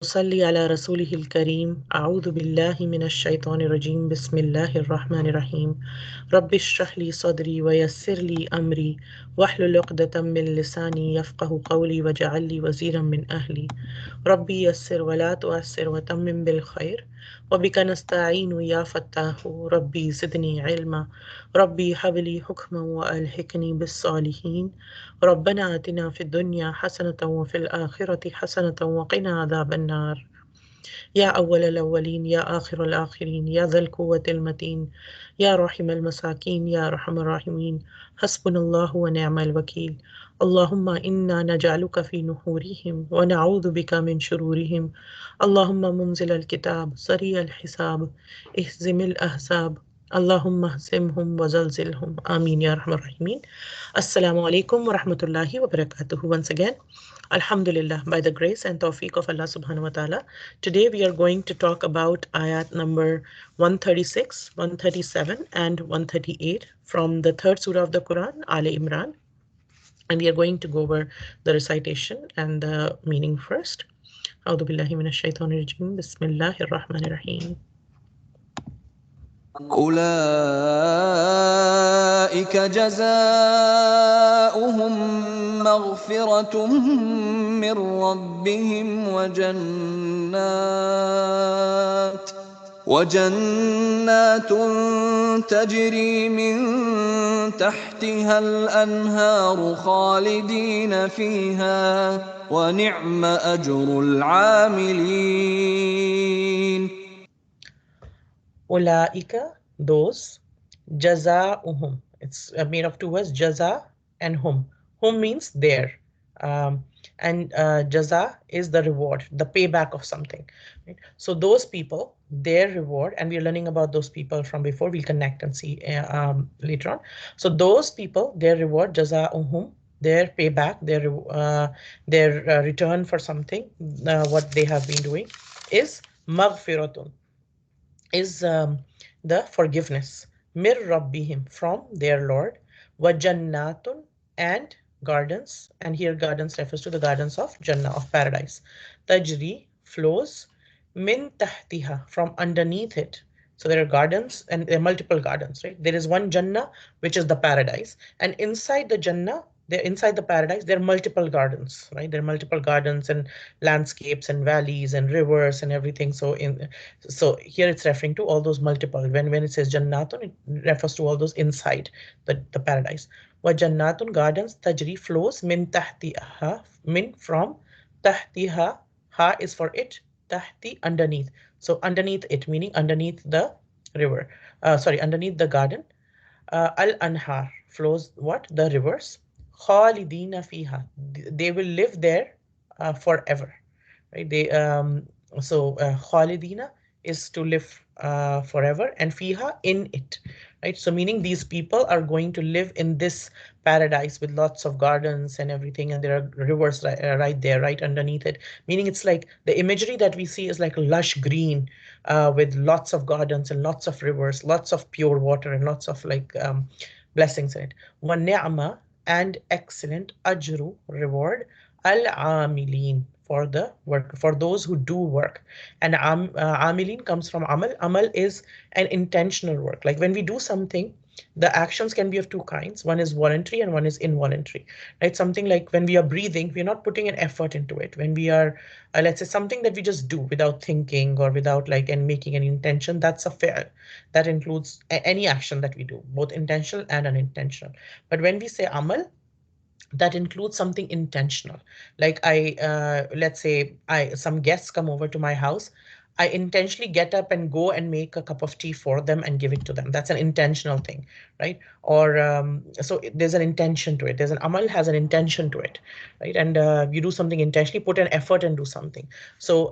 ونصلي على رسوله الكريم. أعوذ بالله من الشيطان الرجيم. بسم الله الرحمن الرحيم. رب اشرح لي صدري ويسر لي أمري واحلل عقدة من لساني يفقه قولي واجعل لي وزيرا من أهلي. ربي يسر ولا تؤسر وتمم بالخير وبك نستعين يا فتاح. ربي زدني علما. ربي هب لي حكما وألحقني بالصالحين. ربنا آتنا في الدنيا حسنة وفي الآخرة حسنة وقنا عذاب النار. يا أول الأولين يا آخر الآخرين يا ذا القوة المتين يا راحم المساكين يا أرحم الراحمين. حسبنا الله ونعم الوكيل. اللهم إنا نجعلك في نحورهم ونعوذ بك من شرورهم. اللهم منزل الكتاب سريع الحساب اهزم الأحزاب. اللهم اهزمهم وزلزلهم آمين يا أرحم الراحمين. Assalamu alaikum wa rahmatullahi wa barakatuh. Once again, Alhamdulillah, by the grace and tawfiq of Allah subhanahu wa ta'ala. Today we are going to talk about ayat number 136, 137 and 138 from the third surah of the Quran, Al Imran. And we are going to go over the recitation and the meaning first. أعوذ بالله من الشيطان الرجيم. بسم الله الرحمن الرحيم. أولئك جزاؤهم مغفرة من ربهم وجنات تجري من تحتها الأنهار خالدين فيها ونعم أجر العاملين. Ulaika, those, jaza'uhum. It's made of two words, jaza and hum. Hum means there. And jaza is the reward, the payback of something. Right? So those people, their reward, and we're learning about those people from before, we'll connect and see later on. So those people, their reward, jaza'uhum, their payback, their return for something, what they have been doing, is maghfiratun, is the forgiveness, mir rabbihim, from their Lord, wajannatun, and gardens, and here gardens refers to the gardens of Jannah, of paradise, tajri, flows, min tahtiha, from underneath it. So there are gardens and there are multiple gardens, right? There is one Jannah, which is the paradise, and inside the Jannah, there inside the paradise, there are multiple gardens, right? There are multiple gardens and landscapes and valleys and rivers and everything. So here it's referring to all those multiple. When it says Jannatun, it refers to all those inside the paradise. Wa Jannatun, gardens, tajri, flows, min tahtiha, min, from, tahtiha, ha is for it, tahti, underneath. So underneath it, meaning underneath the river. Sorry, underneath the garden. Al anhar, flows what? The rivers. Khalidina fiha, they will live there forever, right? Khalidina is to live forever, and fiha, in it, right? So meaning these people are going to live in this paradise with lots of gardens and everything, and there are rivers right there, right underneath it. Meaning it's like the imagery that we see is like lush green with lots of gardens and lots of rivers, lots of pure water, and lots of blessings in it. Wa ni'ma, and excellent, ajru, reward, al-amilin, for the work, for those who do work. And amilin comes from amal. Amal is an intentional work. Like when we do something, the actions can be of two kinds. One is voluntary and one is involuntary, right? Something like when we are breathing, we're not putting an effort into it. When we are, let's say, something that we just do without thinking or without and making an intention, that's a fair. That includes any action that we do, both intentional and unintentional. But when we say amal, that includes something intentional. Like let's say some guests come over to my house. I intentionally get up and go and make a cup of tea for them and give it to them. That's an intentional thing, right? Or so there's an intention to it. There's an amal has an intention to it, right? And you do something intentionally, put an effort and do something. So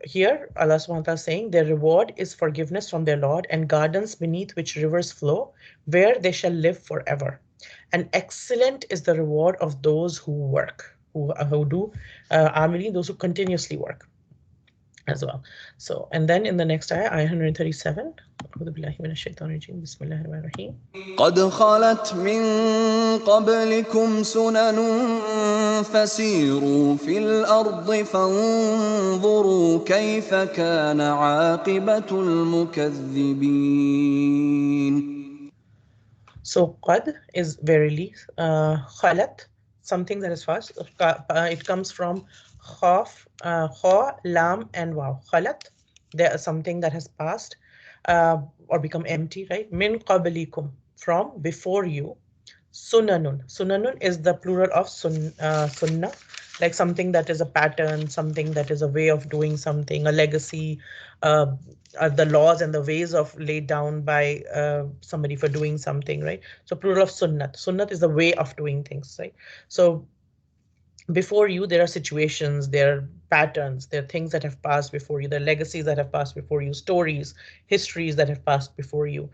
here Allah subhanahu wa ta'ala is saying their reward is forgiveness from their Lord and gardens beneath which rivers flow, where they shall live forever. And excellent is the reward of those who work, who do amili, those who continuously work. as well. So, and then in the next ayah, ayah 137, أعوذ بالله من الشيطان الرجيم بسم الله الرحمن الرحيم. قد خلت من قبلكم سنن فسيروا في الأرض فانظروا كيف كان عاقبة المكذبين. So qad is verily, khalat, something that is fast. It comes from khaf, kha, lam, and waw. Khalat, there is something that has passed or become empty, right? Min qablikum, from before you. Sunanun. Sunanun is the plural of sunnah, like something that is a pattern, something that is a way of doing something, a legacy, uh, the laws and the ways of laid down by somebody for doing something, right? So plural of sunnat. Sunnat is the way of doing things, right? So before you, there are situations, there are patterns, there are things that have passed before you, there are legacies that have passed before you, stories, histories that have passed before you,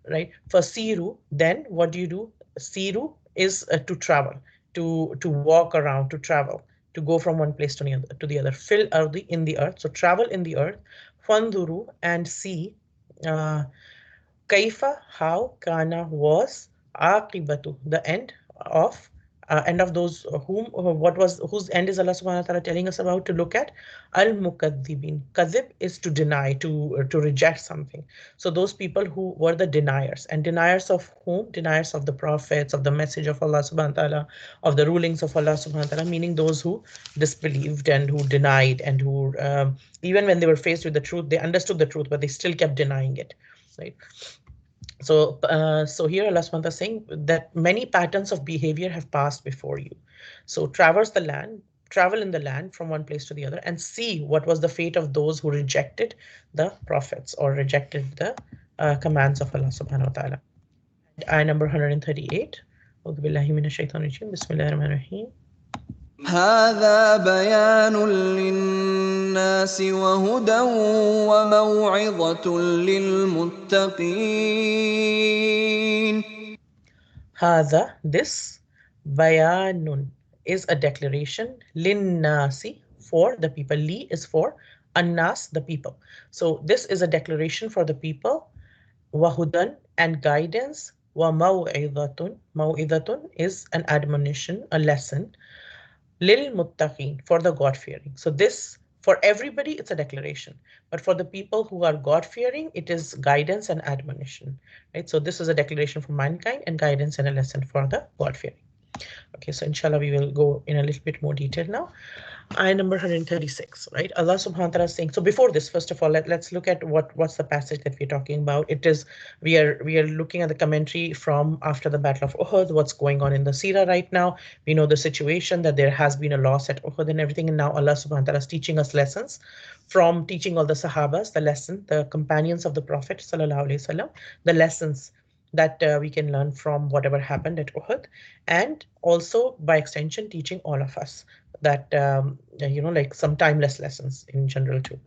right? For siru, then what do you do? Siru is to travel, to walk around, to travel, to go from one place to the other. Fil ardi, in the earth. So travel in the earth. Fanduru, and see. Uh, Kaifa, how, kana, was, aqibatu, the end of those what was, whose end is Allah subhanahu wa ta'ala telling us about to look at? Al mukaddibin. Kadhib is to deny, to reject something. So those people who were the deniers, and deniers of whom? Deniers of the prophets, of the message of Allah subhanahu wa ta'ala, of the rulings of Allah subhanahu wa ta'ala, meaning those who disbelieved and who denied and who even when they were faced with the truth, they understood the truth, but they still kept denying it, right? So here Allah subhanahu wa ta'ala is saying that many patterns of behavior have passed before you. So traverse the land, travel in the land from one place to the other, and see what was the fate of those who rejected the prophets or rejected the commands of Allah subhanahu wa ta'ala. And ayah number 138. أعوذ بالله من الشيطان الرجيم بسم الله الرحمن الرحيم. هذا بيان للناس وهدى وموعظة للمتقين. Hadha, this, bayanun, is a declaration, linnasi, for the people. Li is for annas, the people. So this is a declaration for the people. Wahudan, and guidance. Wa maw'idatun. Maw'idatun is an admonition, a lesson. Lil muttaqin, for the God fearing. So this, for everybody, it's a declaration, but for the people who are God fearing, it is guidance and admonition, right? So this is a declaration for mankind and guidance and a lesson for the God fearing. Okay, so inshallah we will go in a little bit more detail now. Ayah number 136, right? Allah subhanahu wa ta'ala is saying, so before this, first of all, let's look at what's the passage that we're talking about. It is, we are looking at the commentary from after the Battle of Uhud, what's going on in the Sirah right now. We know the situation that there has been a loss at Uhud and everything, and now Allah subhanahu wa ta'ala is teaching us lessons from teaching all the Sahabas, the lesson, the companions of the Prophet sallallahu alaihi wasallam, the lessons that we can learn from whatever happened at Uhud, and also by extension teaching all of us that like some timeless lessons in general too,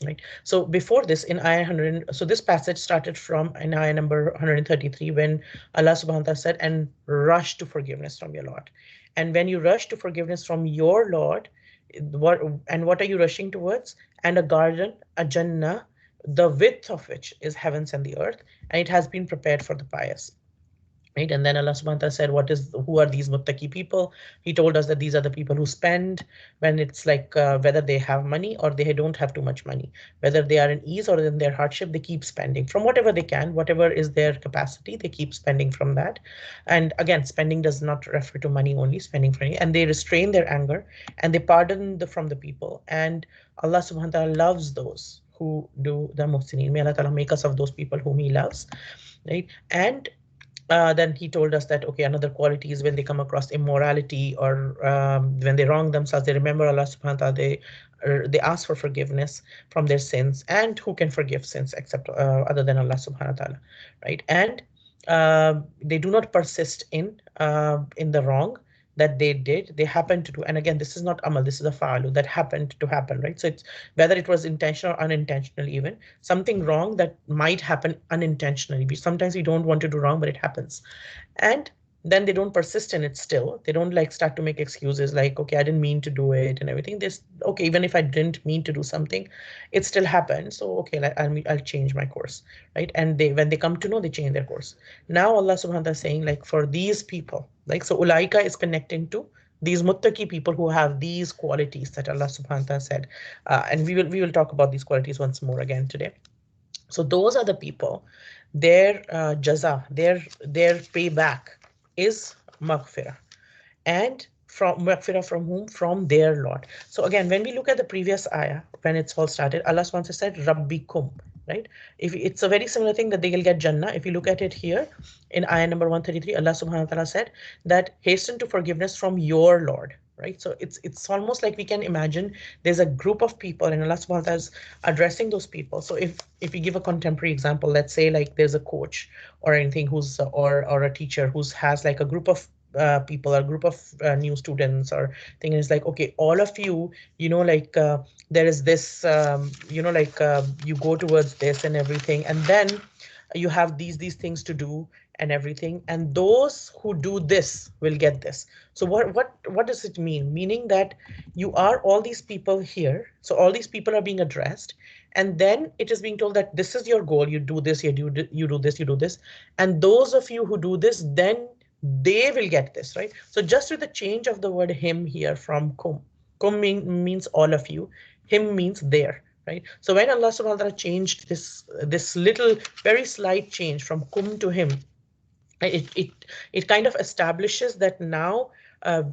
right? So before this, in ayah 100, so this passage started from in ayah number 133, when Allah subhanahu wa ta'ala said, and rush to forgiveness from your Lord. And when you rush to forgiveness from your Lord, what are you rushing towards? And a garden, a jannah, the width of which is heavens and the earth, and it has been prepared for the pious. Right? And then Allah subhanahu wa ta'ala said, who are these muttaqi people? He told us that these are the people who spend when it's like whether they have money or they don't have too much money, whether they are in ease or in their hardship, they keep spending from whatever they can, whatever is their capacity, they keep spending from that. And again, spending does not refer to money only, spending for money, and they restrain their anger and they pardon from the people. And Allah subhanahu wa ta'ala loves those who do the muhsinin. May Allah ta'ala make us of those people whom He loves, right? And then he told us that, okay, another quality is when they come across immorality or when they wrong themselves, they remember Allah subhanahu wa ta'ala, they ask for forgiveness from their sins. And who can forgive sins except other than Allah subhanahu wa ta'ala, right? And they do not persist in the wrong that they did, they happened to do. And again, this is not amal, this is a fa'alu, that happened to happen, right? So it's whether it was intentional or unintentional, even something wrong that might happen unintentionally. Sometimes we don't want to do wrong, but it happens. And then they don't persist in it still. They don't like start to make excuses like, okay, I didn't mean to do it and everything. This, okay, even if I didn't mean to do something, it still happened. So, okay, like, I'll change my course, right? And they, when they come to know, they change their course. Now Allah subhanahu wa ta'ala is saying like for these people, like, so ulaika is connecting to these muttaqi people who have these qualities that Allah subhanahu wa ta'ala said. And we will talk about these qualities once more again today. So those are the people. Their jaza, their payback is maghfirah. And from maghfirah from whom? From their Lord. So again, when we look at the previous ayah, when it's all started, Allah once said Rabbikum, right? If it's a very similar thing that they will get Jannah. If you look at it here in ayah number 133, Allah subhanahu wa ta'ala said that hasten to forgiveness from your Lord. Right. So it's almost like we can imagine there's a group of people and Allah subhanahu wa ta'ala is addressing those people. So if we give a contemporary example, let's say like there's a coach or anything who's or a teacher who's has like a group of people, a group of new students or thing is like, okay, all of you, like there is this, like you go towards this and everything, and then you have these things to do and everything, and those who do this will get this. So what does it mean? Meaning that you are all these people here, so all these people are being addressed, and then it is being told that this is your goal, you do this, you do this, and those of you who do this, then they will get this, right? So just with the change of the word him here from kum means all of you, him means there, right? So when Allah subhanahu wa ta'ala changed this little very slight change from kum to him, it kind of establishes that now uh,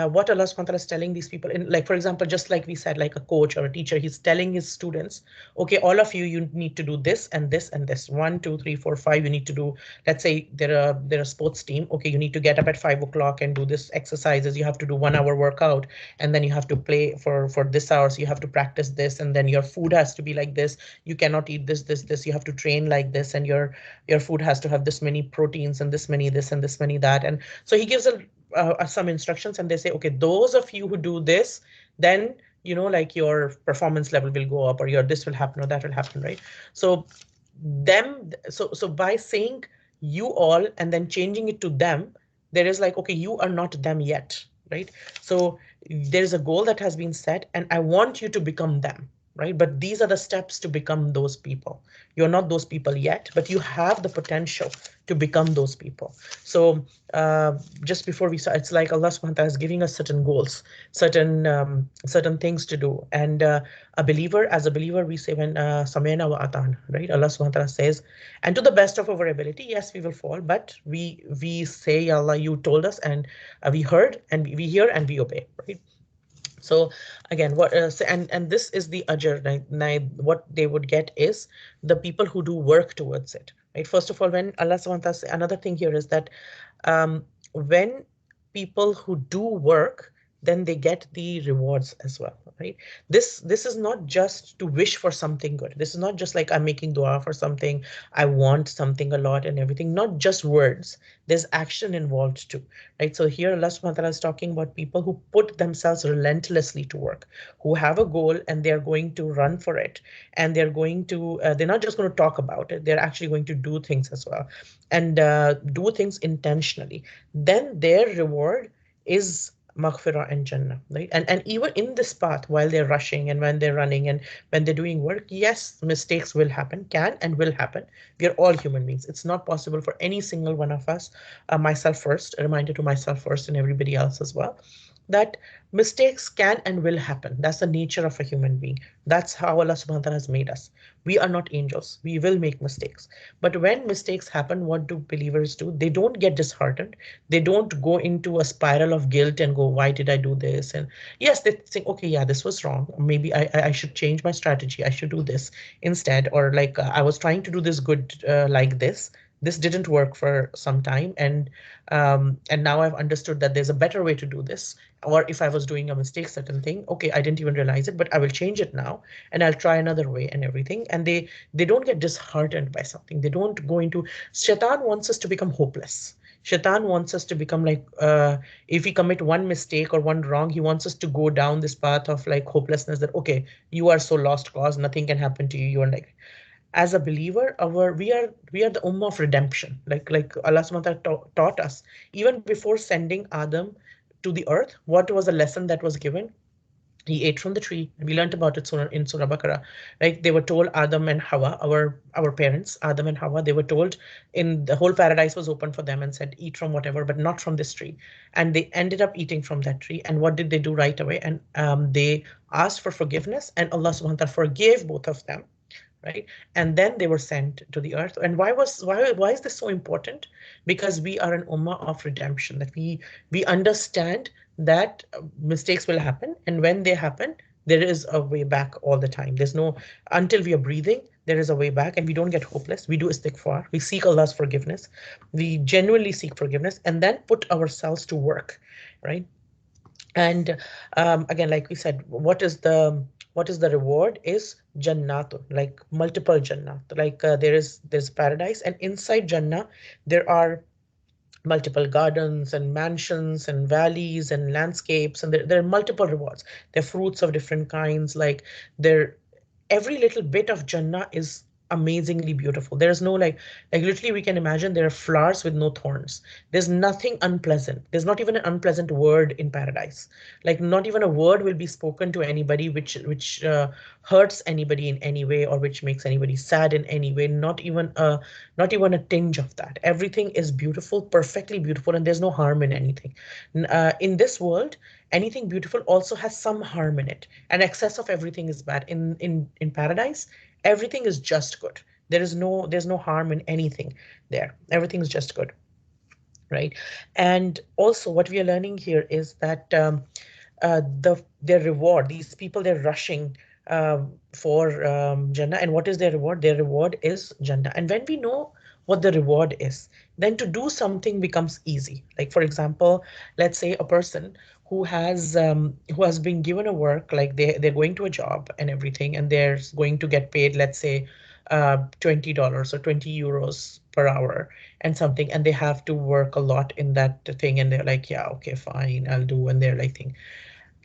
what Allah subhanahu wa ta'ala is telling these people in, like, for example, just like we said, like a coach or a teacher, he's telling his students, okay, all of you need to do this and this and this. 1, 2, 3, 4, 5. You need to do, let's say they're a sports team. Okay, you need to get up at 5 o'clock and do this exercises. You have to do 1 hour workout, and then you have to play for this hour. So you have to practice this, and then your food has to be like this. You cannot eat this. You have to train like this, and your food has to have this many proteins and this many this and this many that. And so he gives some instructions, and they say, okay, those of you who do this, then like your performance level will go up, or your this will happen or that will happen, right? So so by saying you all and then changing it to them, there is like, okay, you are not them yet, right? So there's a goal that has been set, and I want you to become them, right? But these are the steps to become those people. You're not those people yet, but you have the potential to become those people. So just before we start, it's like Allah subhanahu wa ta'ala is giving us certain goals, certain things to do. And as a believer, we say when Samena wa atan, right? Allah subhanahu wa ta'ala says, and to the best of our ability, yes, we will fall, but we say, "Ya Allah, you told us, and we heard, and we hear, and we obey," right? So again, and this is the ajr. What they would get is the people who do work towards it, right? First of all, when Allah subhanahu wa ta'ala, another thing here is that when people who do work, then they get the rewards as well, right? This is not just to wish for something good. This is not just like I'm making dua for something, I want something a lot and everything. Not just words, there's action involved too, right? So here Allah subhanahu wa ta'ala is talking about people who put themselves relentlessly to work, who have a goal and they're going to run for it, and they're not just going to talk about it, they're actually going to do things as well, and do things intentionally. Then their reward is maghfirah and jannah, right? And even in this path, while they're rushing and when they're running and when they're doing work, yes, mistakes will happen, can and will happen. We are all human beings. It's not possible for any single one of us, myself first, a reminder to myself first and everybody else as well, that mistakes can and will happen. That's the nature of a human being. That's how Allah subhanahu wa ta'ala has made us. We are not angels. We will make mistakes. But when mistakes happen, what do believers do? They don't get disheartened. They don't go into a spiral of guilt and go, why did I do this? And yes, they think, okay, yeah, this was wrong. Maybe I should change my strategy. I should do this instead. Or like I was trying to do this good like this. This didn't work for some time, and now I've understood that there's a better way to do this. Or if I was doing a mistake, certain thing, okay, I didn't even realize it, but I will change it now, and I'll try another way and everything. And they don't get disheartened by something. They don't go into. Shaitan wants us to become hopeless. Shaitan wants us to become like, if we commit one mistake or one wrong, he wants us to go down this path of like hopelessness, that okay, you are so lost cause, nothing can happen to you. You are like, as a believer, our we are the ummah of redemption. Like Allah subhanahu wa ta'ala taught us even before sending Adam to the earth. What was the lesson that was given? He ate from the tree. We learned about it in Surah Baqarah. Right? They were told, Adam and Hawa, our parents, Adam and Hawa, they were told in the whole paradise was open for them and said, eat from whatever, but not from this tree. And they ended up eating from that tree. And what did they do right away? And they asked for forgiveness, and Allah subhanahu wa ta'ala forgave both of them, right? And then they were sent to the earth. And why is this so important? Because we are an ummah of redemption, that we understand that mistakes will happen, and when they happen, there is a way back all the time. There's no, until we are breathing, there is a way back, and we don't get hopeless. We do istighfar, we seek Allah's forgiveness, we genuinely seek forgiveness, and then put ourselves to work, right? And again, like we said, what is the reward is jannat, like multiple jannat. Like there's paradise, and inside Jannah there are multiple gardens and mansions and valleys and landscapes, and there are multiple rewards. There are fruits of different kinds. Like there, every little bit of Jannah is amazingly beautiful. There's no like literally we can imagine there are flowers with no thorns. There's nothing unpleasant. There's not even an unpleasant word in paradise. Like not even a word will be spoken to anybody which hurts anybody in any way, or which makes anybody sad in any way. Not even a tinge of that. Everything is beautiful, perfectly beautiful, and there's no harm in anything. In this world, anything beautiful also has some harm in it, and excess of everything is bad. In paradise, everything is just good. There's no harm in anything there. Everything is just good, right? And also, what we are learning here is that their reward. These people, they're rushing for Jannah, and what is their reward? Their reward is Jannah. And when we know what the reward is, then to do something becomes easy. Like for example, let's say a person who has been given a work, like they're going to a job and everything, and they're going to get paid, let's say $20 or 20 euros per hour and something, and they have to work a lot in that thing, and they're like, yeah, okay, fine, I'll do. And they're like, think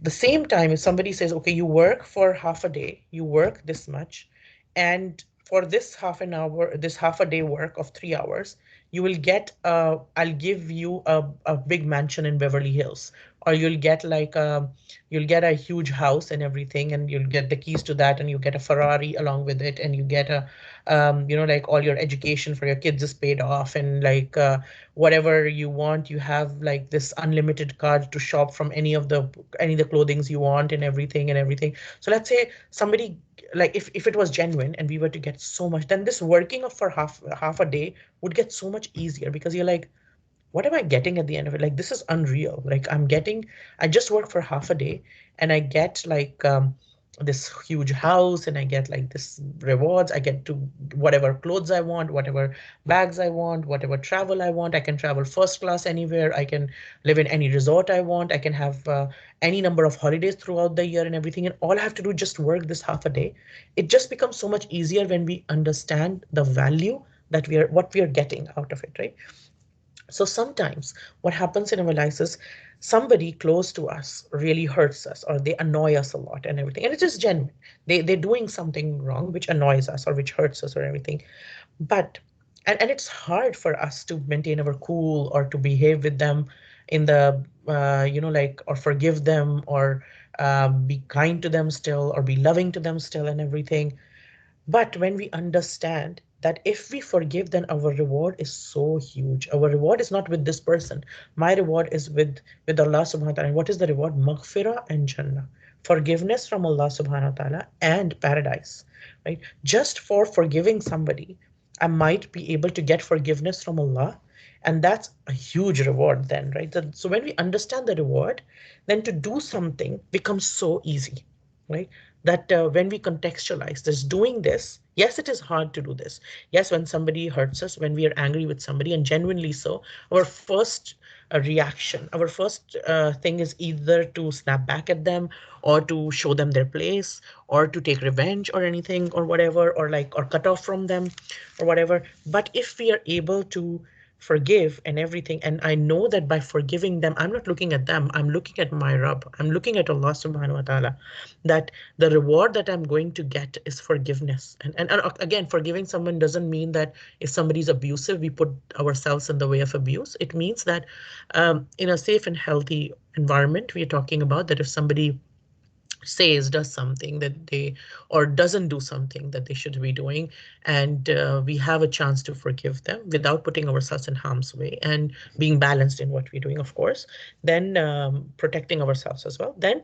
the same time, if somebody says, okay, you work for half a day, you work this much, and for this half an hour, this half a day work of 3 hours, you will get I'll give you a big mansion in Beverly Hills, or you'll get a huge house and everything, and you'll get the keys to that, and you get a Ferrari along with it, and you get a like all your education for your kids is paid off, and like whatever you want, you have like this unlimited card to shop from any of the clothings you want, and everything. So let's say somebody, like if it was genuine and we were to get so much, then this working of for half a day would get so much easier, because you're like, what am I getting at the end of it? Like, this is unreal. Like, I just work for half a day, and I get like this huge house, and I get like this rewards. I get to whatever clothes I want, whatever bags I want, whatever travel I want. I can travel first class anywhere. I can live in any resort I want. I can have any number of holidays throughout the year and everything. And all I have to do is just work this half a day. It just becomes so much easier when we understand the value that what we are getting out of it, right? So sometimes what happens in our lives is somebody close to us really hurts us, or they annoy us a lot and everything. And it is genuine. They're doing something wrong which annoys us or which hurts us or everything. But and it's hard for us to maintain our cool, or to behave with them in the like, or forgive them, or be kind to them still, or be loving to them still and everything. But when we understand that if we forgive, then our reward is so huge. Our reward is not with this person. My reward is with Allah subhanahu wa ta'ala. And what is the reward? Maghfirah and Jannah. Forgiveness from Allah subhanahu wa ta'ala and paradise. Right? Just for forgiving somebody, I might be able to get forgiveness from Allah. And that's a huge reward then, right? So when we understand the reward, then to do something becomes so easy, right? That when we contextualize this, doing this, yes, it is hard to do this. Yes, when somebody hurts us, when we are angry with somebody, and genuinely so, our first reaction, our first thing is either to snap back at them, or to show them their place, or to take revenge or anything or whatever, or like, or cut off from them or whatever. But if we are able to forgive and everything. And I know that by forgiving them, I'm not looking at them, I'm looking at my Rabb. I'm looking at Allah subhanahu wa ta'ala. That the reward that I'm going to get is forgiveness. And again, forgiving someone doesn't mean that if somebody's abusive, we put ourselves in the way of abuse. It means that in a safe and healthy environment, we are talking about that if somebody says, does something that they, or doesn't do something that they should be doing, and we have a chance to forgive them without putting ourselves in harm's way and being balanced in what we're doing, of course, then protecting ourselves as well, then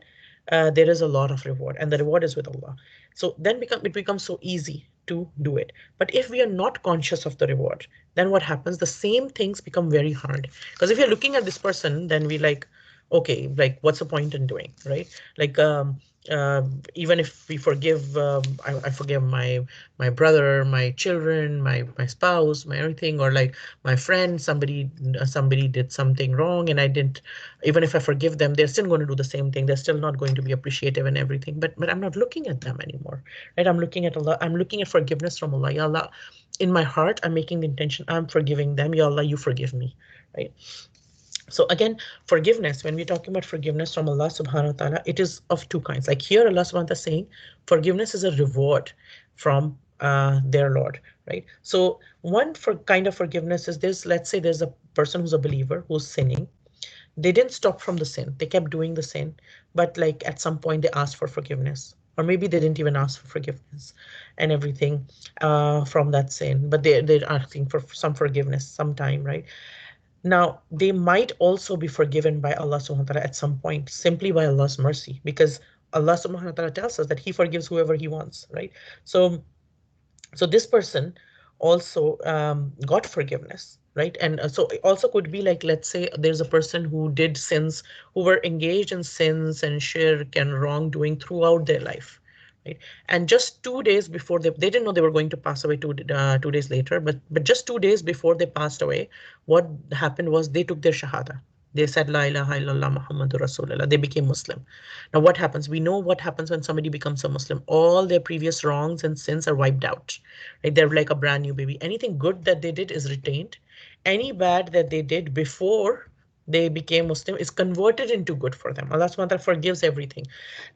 there is a lot of reward, and the reward is with Allah. So then it becomes so easy to do it. But if we are not conscious of the reward, then what happens? The same things become very hard. Because if you're looking at this person, then we like, okay, like what's the point in doing, right? Like even if we forgive, I forgive my brother, my children, my spouse, my everything, or like my friend, somebody did something wrong, and I didn't. Even if I forgive them, they're still going to do the same thing. They're still not going to be appreciative and everything. But I'm not looking at them anymore, right? I'm looking at Allah. I'm looking at forgiveness from Allah. Ya Allah, in my heart, I'm making the intention. I'm forgiving them. Ya Allah, you forgive me, right? So again, forgiveness, when we're talking about forgiveness from Allah subhanahu wa ta'ala, it is of two kinds. Like here, Allah subhanahu wa ta'ala is saying forgiveness is a reward from their Lord, right? So one kind of forgiveness is this. Let's say there's a person who's a believer who's sinning. They didn't stop from the sin. They kept doing the sin. But like at some point they asked for forgiveness. Or maybe they didn't even ask for forgiveness and everything from that sin. But they're asking for some forgiveness sometime, right? Now, they might also be forgiven by Allah subhanahu wa ta'ala at some point, simply by Allah's mercy, because Allah subhanahu wa ta'ala tells us that He forgives whoever He wants, right? So, so this person also got forgiveness, right? And so it also could be like, let's say there's a person who did sins, who were engaged in sins and shirk and wrongdoing throughout their life, right? And just 2 days before they didn't know they were going to pass away 2 days later, but just 2 days before they passed away, what happened was they took their shahada. They said, La ilaha illallah Muhammadur Rasulullah. They became Muslim. Now, what happens? We know what happens when somebody becomes a Muslim. All their previous wrongs and sins are wiped out. Right? They're like a brand new baby. Anything good that they did is retained. Any bad that they did before they became Muslim is converted into good for them. Allah subhanahu wa ta'ala forgives everything.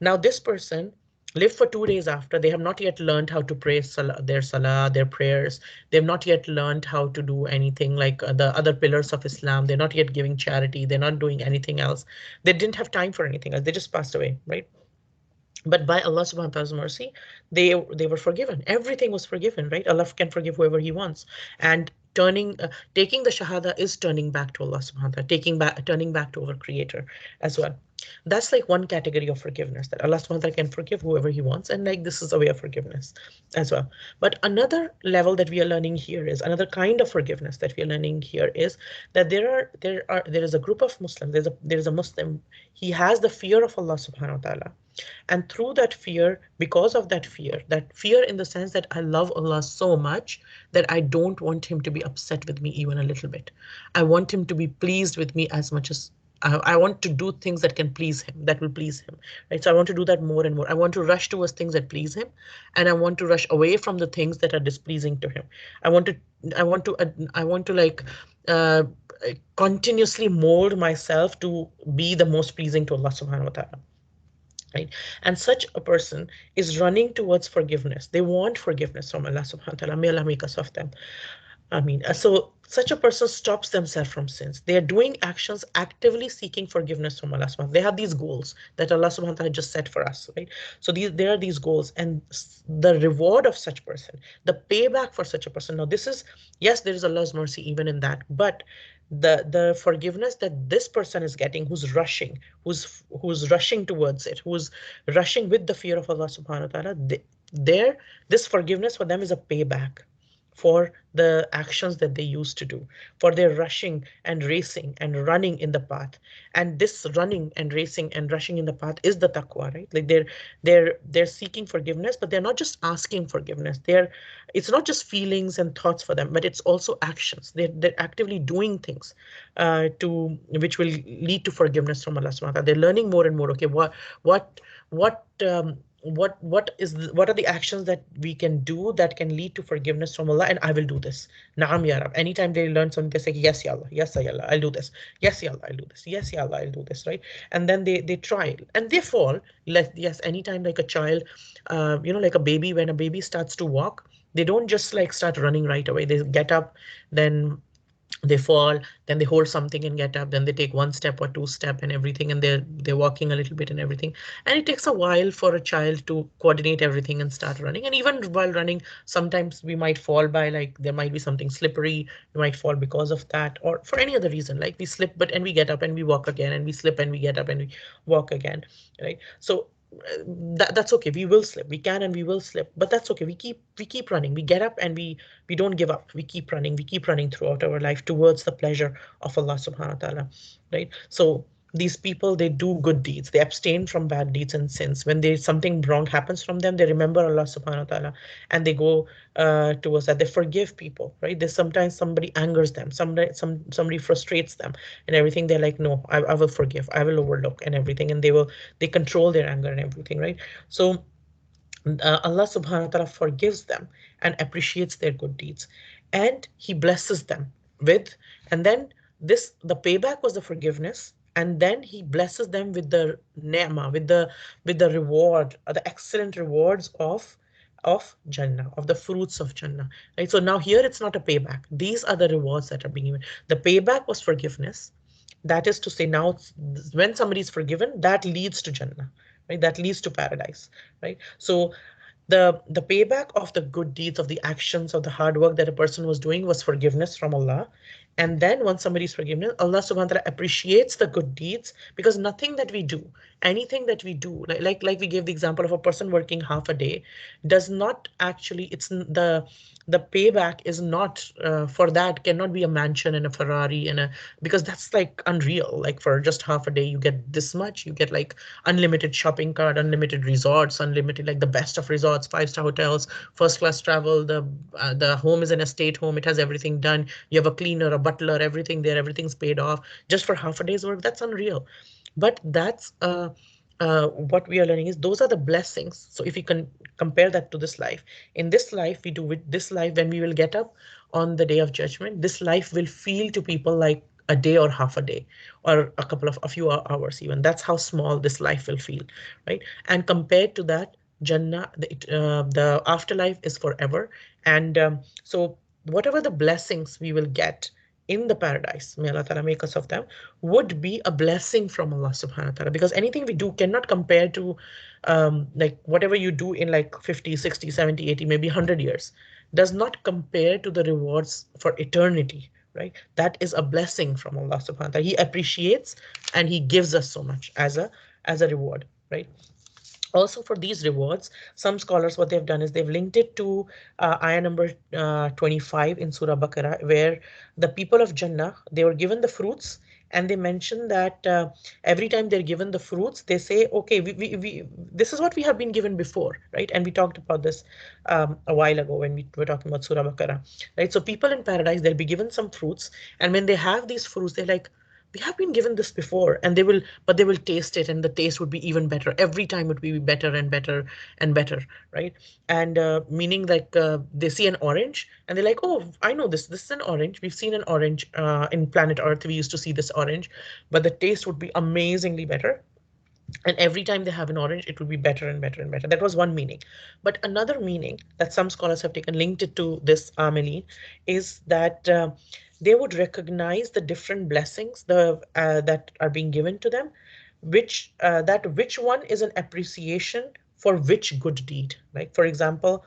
Now, this person lived for 2 days after. They have not yet learned how to pray salah, their prayers. They've not yet learned how to do anything like the other pillars of Islam. They're not yet giving charity. They're not doing anything else. They didn't have time for anything else. They just passed away, right? But by Allah subhanahu wa ta'ala's mercy, they were forgiven. Everything was forgiven, right? Allah can forgive whoever He wants. And taking the shahada is turning back to Allah subhanahu wa ta'ala, turning back to our Creator as well. That's like one category of forgiveness, that Allah subhanahu wa ta'ala can forgive whoever He wants, and like this is a way of forgiveness as well. But another level that we are learning here is another kind of forgiveness that we are learning here is that there is a group of Muslims. There is a Muslim. He has the fear of Allah subhanahu wa ta'ala, and through that fear in the sense that I love Allah so much that I don't want Him to be upset with me even a little bit. I want Him to be pleased with me as much as I want to do things that can please Him, that will please Him, right? So I want to do that more and more. I want to rush towards things that please Him, and I want to rush away from the things that are displeasing to Him. I want to, I want to like uh, continuously mold myself to be the most pleasing to Allah Subhanahu wa Taala, right? And such a person is running towards forgiveness. They want forgiveness from Allah Subhanahu wa Taala. May Allah make us of them. I mean, so such a person stops themselves from sins. They are doing actions actively seeking forgiveness from Allah subhanahu wa ta'ala. They have these goals that Allah subhanahu wa ta'ala just set for us, right? So there are these goals, and the reward of such person, the payback for such a person. Now, this is, yes, there is Allah's mercy even in that, but the forgiveness that this person is getting, who's rushing towards it, who's rushing with the fear of Allah subhanahu wa ta'ala, this forgiveness for them is a payback for the actions that they used to do, for their rushing and racing and running in the path. And this running and racing and rushing in the path is the taqwa, right? Like they're seeking forgiveness, but they're not just asking forgiveness. It's not just feelings and thoughts for them, but it's also actions. They're actively doing things to which will lead to forgiveness from Allah subhanahu wa ta'ala. They're learning more and more. Okay, what what are the actions that we can do that can lead to forgiveness from Allah, and I will do this. Naam ya Rab. Anytime they learn something, they say, yes, ya Allah, yes, ya Allah, I'll do this. Yes, ya Allah, I'll do this. Yes, ya Allah, I'll do this, right? And then they try and they fall. Yes, anytime like a child, like a baby, when a baby starts to walk, they don't just like start running right away. They get up, then they fall, then they hold something and get up, then they take one step or two step and everything, and they're walking a little bit and everything. And it takes a while for a child to coordinate everything and start running. And even while running, sometimes we might fall by, like, there might be something slippery, we might fall because of that or for any other reason, like we slip but and we get up and we walk again, and we slip and we get up and we walk again, right? So that's okay, we will slip, we can and we will slip, but that's okay, we keep running, we get up and we don't give up, we keep running throughout our life towards the pleasure of Allah subhanahu wa ta'ala, right? So these people, they do good deeds, they abstain from bad deeds and sins. When they something wrong happens from them, they remember Allah subhanahu wa ta'ala, and they go towards that, they forgive people, right? They sometimes somebody angers them, somebody frustrates them and everything, they're like, no, I will forgive, I will overlook and everything, and they control their anger and everything, right? So Allah subhanahu wa ta'ala forgives them and appreciates their good deeds, and He blesses them with, and then the payback was the forgiveness, and then He blesses them with the ni'mah, with the reward, the excellent rewards of Jannah, of the fruits of Jannah. Right? So now here it's not a payback. These are the rewards that are being given. The payback was forgiveness. That is to say, now when somebody is forgiven, that leads to Jannah, right? That leads to paradise, right? So the payback of the good deeds, of the actions, of the hard work that a person was doing was forgiveness from Allah. And then once somebody is forgiven, Allah subhanahu wa ta'ala appreciates the good deeds, because nothing that we do, anything that we do, like we gave the example of a person working half a day, does not actually, the payback is not for that, cannot be a mansion and a Ferrari and a, because that's like unreal. Like for just half a day you get this much, you get like unlimited shopping cart, unlimited resorts, unlimited, like the best of resorts, five-star hotels, first class travel, the home is an estate home, it has everything done, you have a cleaner, a butler, everything there, everything's paid off just for half a day's work. That's unreal. But that's what we are learning is those are the blessings. So if you can compare that to this life, in this life we do, with this life, when we will get up on the day of judgment, this life will feel to people like a day or half a day or a few hours even. That's how small this life will feel, right? And compared to that, Jannah, the afterlife is forever. And so whatever the blessings we will get in the paradise, may Allah Ta'ala make us of them, would be a blessing from Allah Subhanahu wa Ta'ala. Because anything we do cannot compare to like whatever you do in like 50, 60, 70, 80, maybe 100 years, does not compare to the rewards for eternity, right? That is a blessing from Allah Subhanahu wa Ta'ala. He appreciates and He gives us so much as a reward, right? Also, for these rewards, some scholars, what they've done is they've linked it to ayah number 25 in Surah Baqarah, where the people of Jannah, they were given the fruits, and they mention that every time they're given the fruits, they say, okay, this is what we have been given before, right? And we talked about this a while ago when we were talking about Surah Baqarah, right? So people in paradise, they'll be given some fruits, and when they have these fruits, they're like, we have been given this before, and they will taste it, and the taste would be even better every time. It would be better and better and better, right? And meaning like they see an orange and they're like, oh, I know this is an orange, we've seen an orange in planet Earth, we used to see this orange, but the taste would be amazingly better, and every time they have an orange, it will be better and better and better. That was one meaning. But another meaning that some scholars have taken, linked it to this Ameline, is that they would recognize the different blessings that are being given to them, which one is an appreciation for which good deed. Like for example,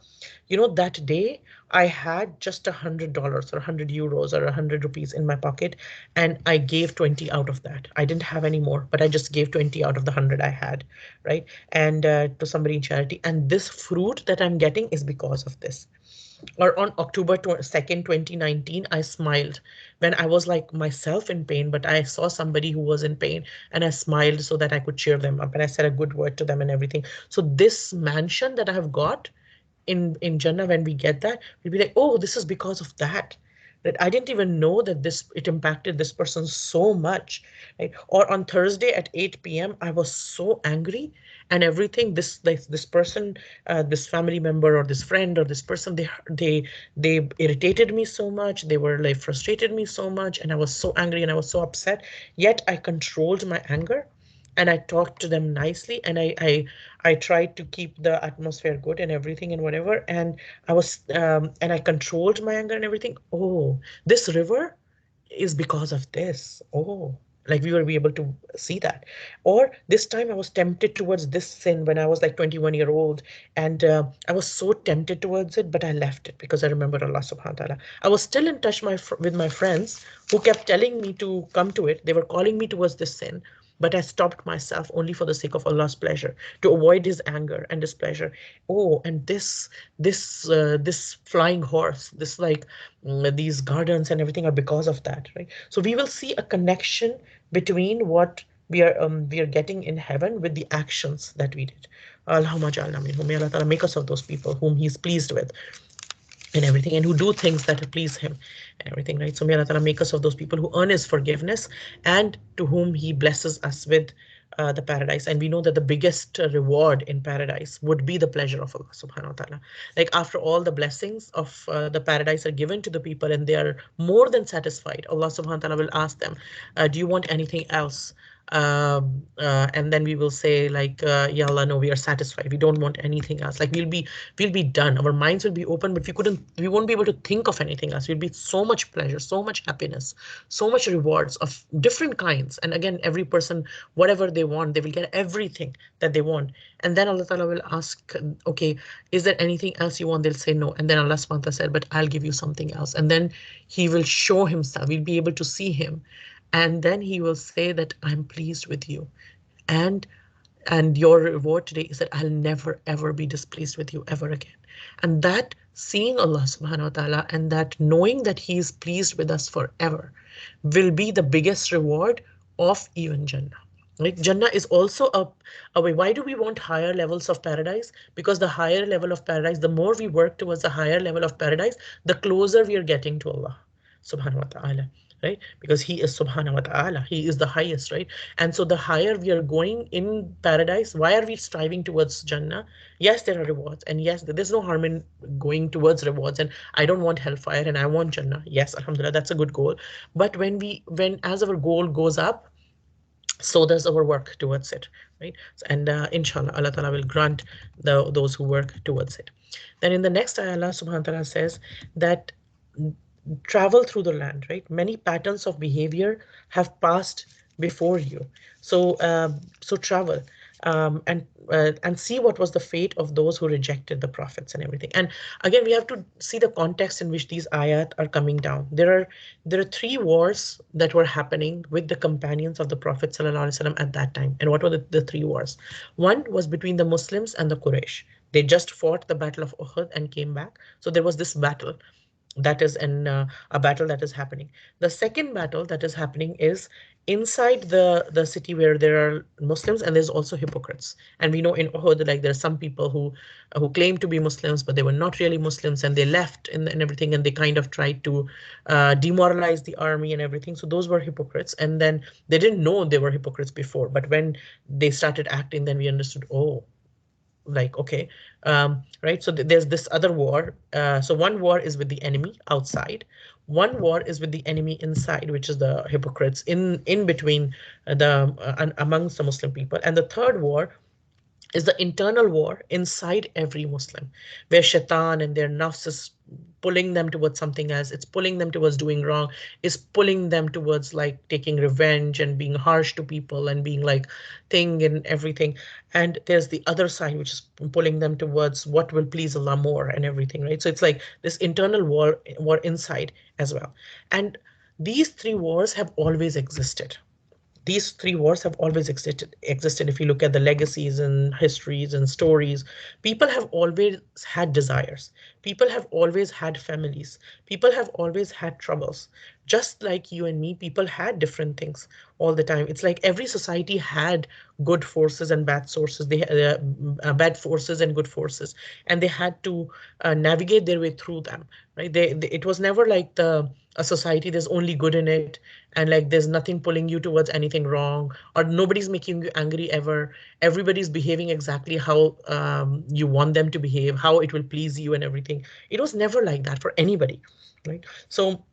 that day I had just $100 or €100 or €100 in my pocket, and I gave 20 out of that. I didn't have any more, but I just gave 20 out of the 100 I had, right? And to somebody in charity. And this fruit that I'm getting is because of this. Or on October 2nd, 2019, I smiled when I was like myself in pain, but I saw somebody who was in pain and I smiled so that I could cheer them up, and I said a good word to them and everything. So this mansion that I have got in Jannah, when we get that, we'll be like, oh, this is because of that, that I didn't even know that this it impacted this person so much, right? Or on Thursday at 8 p.m., I was so angry and everything. This person, this family member or this friend or this person, they irritated me so much. They were like frustrated me so much, and I was so angry and I was so upset. Yet I controlled my anger and I talked to them nicely, and I tried to keep the atmosphere good and everything and whatever. And I controlled my anger and everything. Oh, this river is because of this. Oh, like we were be able to see that. Or this time I was tempted towards this sin when I was like 21-year old, and I was so tempted towards it, but I left it because I remember Allah subhanahu wa ta'ala. I was still in touch with my friends who kept telling me to come to it. They were calling me towards this sin, but I stopped myself only for the sake of Allah's pleasure, to avoid His anger and displeasure. Oh, and this flying horse, this like these gardens and everything are because of that, right? So we will see a connection between what we are getting in heaven with the actions that we did. Allahumma ja'alna minhum. May Allah Ta'ala make us of those people whom He's pleased with and everything, and who do things that please Him and everything, right? So may Allah Ta'ala make us of those people who earn His forgiveness and to whom He blesses us with the paradise. And we know that the biggest reward in paradise would be the pleasure of Allah subhanahu wa ta'ala. Like after all the blessings of the paradise are given to the people and they are more than satisfied, Allah subhanahu wa ta'ala will ask them, do you want anything else? And then we will say like, yeah Allah, no, we are satisfied, we don't want anything else. Like we'll be done, our minds will be open, but we won't be able to think of anything else. We'll be so much pleasure, so much happiness, so much rewards of different kinds. And again, every person, whatever they want, they will get everything that they want. And then Allah Ta'ala will ask, okay, is there anything else you want? They'll say no. And then Allah subhanahu wa ta'ala said, but I'll give you something else. And then He will show Himself, we'll be able to see Him. And then He will say that I'm pleased with you. And your reward today is that I'll never ever be displeased with you ever again. And that seeing Allah subhanahu wa ta'ala and that knowing that He is pleased with us forever will be the biggest reward of even Jannah. Right? Jannah is also a way. Why do we want higher levels of paradise? Because the higher level of paradise, the more we work towards the higher level of paradise, the closer we are getting to Allah subhanahu wa ta'ala, right? Because He is subhanahu wa ta'ala, He is the highest, right? And so the higher we are going in paradise, why are we striving towards Jannah? Yes, there are rewards, and yes, there's no harm in going towards rewards. And I don't want hellfire and I want Jannah. Yes, alhamdulillah, that's a good goal. But when as our goal goes up, so does our work towards it, right? And inshallah, Allah Ta'ala will grant those who work towards it. Then in the next ayah, Allah subhanahu wa ta'ala says that travel through the land, right? Many patterns of behavior have passed before you. So travel, and see what was the fate of those who rejected the prophets and everything. And again, we have to see the context in which these ayat are coming down. There are three wars that were happening with the companions of the Prophet ﷺ at that time. And what were the three wars? One was between the Muslims and the Quraysh. They just fought the Battle of Uhud and came back. So there was this battle that is a battle that is happening. The second battle that is happening is inside the city where there are Muslims and there's also hypocrites. And we know in Uhud, like there are some people who claim to be Muslims, but they were not really Muslims, and they left and everything, and they kind of tried to demoralize the army and everything. So those were hypocrites, and then they didn't know they were hypocrites before, but when they started acting, then we understood, oh, like okay, right? So there's this other war. So one war is with the enemy outside, one war is with the enemy inside, which is the hypocrites in between amongst the Muslim people. And the third war is the internal war inside every Muslim, where shaitan and their nafs is pulling them towards something else. It's pulling them towards doing wrong. It's pulling them towards like taking revenge and being harsh to people and being like thing and everything. And there's the other side, which is pulling them towards what will please Allah more and everything, right? So it's like this internal war inside as well. And these three wars have always existed. These three wars have always existed. If you look at the legacies and histories and stories, people have always had desires, people have always had families, people have always had troubles. Just like you and me, people had different things all the time. It's like every society had good forces and bad sources. They had bad forces and good forces, and they had to navigate their way through them, right? It was never like a society there's only good in it, and like there's nothing pulling you towards anything wrong, or nobody's making you angry ever, everybody's behaving exactly how you want them to behave, how it will please you and everything. It was never like that for anybody, right? So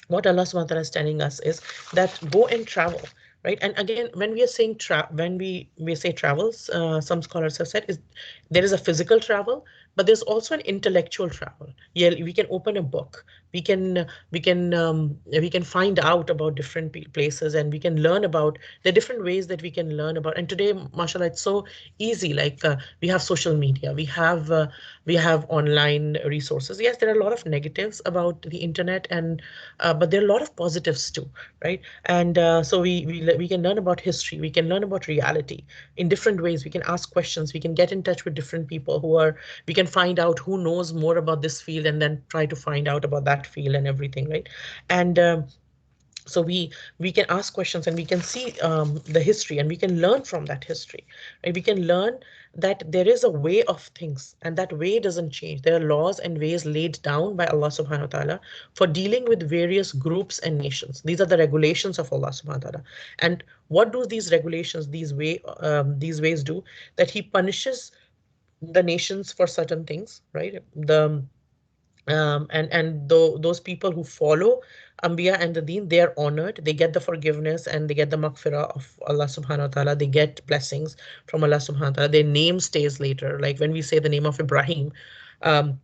what Allah subhanahu wa ta'ala is telling us is that go and travel, right? And again, when we are saying when we say travels, some scholars have said is there is a physical travel, but there's also an intellectual travel. Yeah, we can open a book, we can find out about different places, and we can learn about the different ways that we can learn about. And today, mashallah, it's so easy. Like we have social media, we have online resources. Yes, there are a lot of negatives about the internet, and but there are a lot of positives too, right? And so we can learn about history, we can learn about reality in different ways. We can ask questions, we can get in touch with different people who are, we can find out who knows more about this field, and then try to find out about that field and everything, right? And so we can ask questions, and we can see the history, and we can learn from that history, right? We can learn that there is a way of things, and that way doesn't change. There are laws and ways laid down by Allah subhanahu wa ta'ala for dealing with various groups and nations. These are the regulations of Allah subhanahu wa ta'ala. And what do these regulations, these ways do? That he punishes the nations for certain things, right? Those people who follow Anbiya and the Deen, they are honored. They get the forgiveness, and they get the maghfirah of Allah subhanahu wa ta'ala. They get blessings from Allah subhanahu wa ta'ala. Their name stays later. Like when we say the name of Ibrahim, um,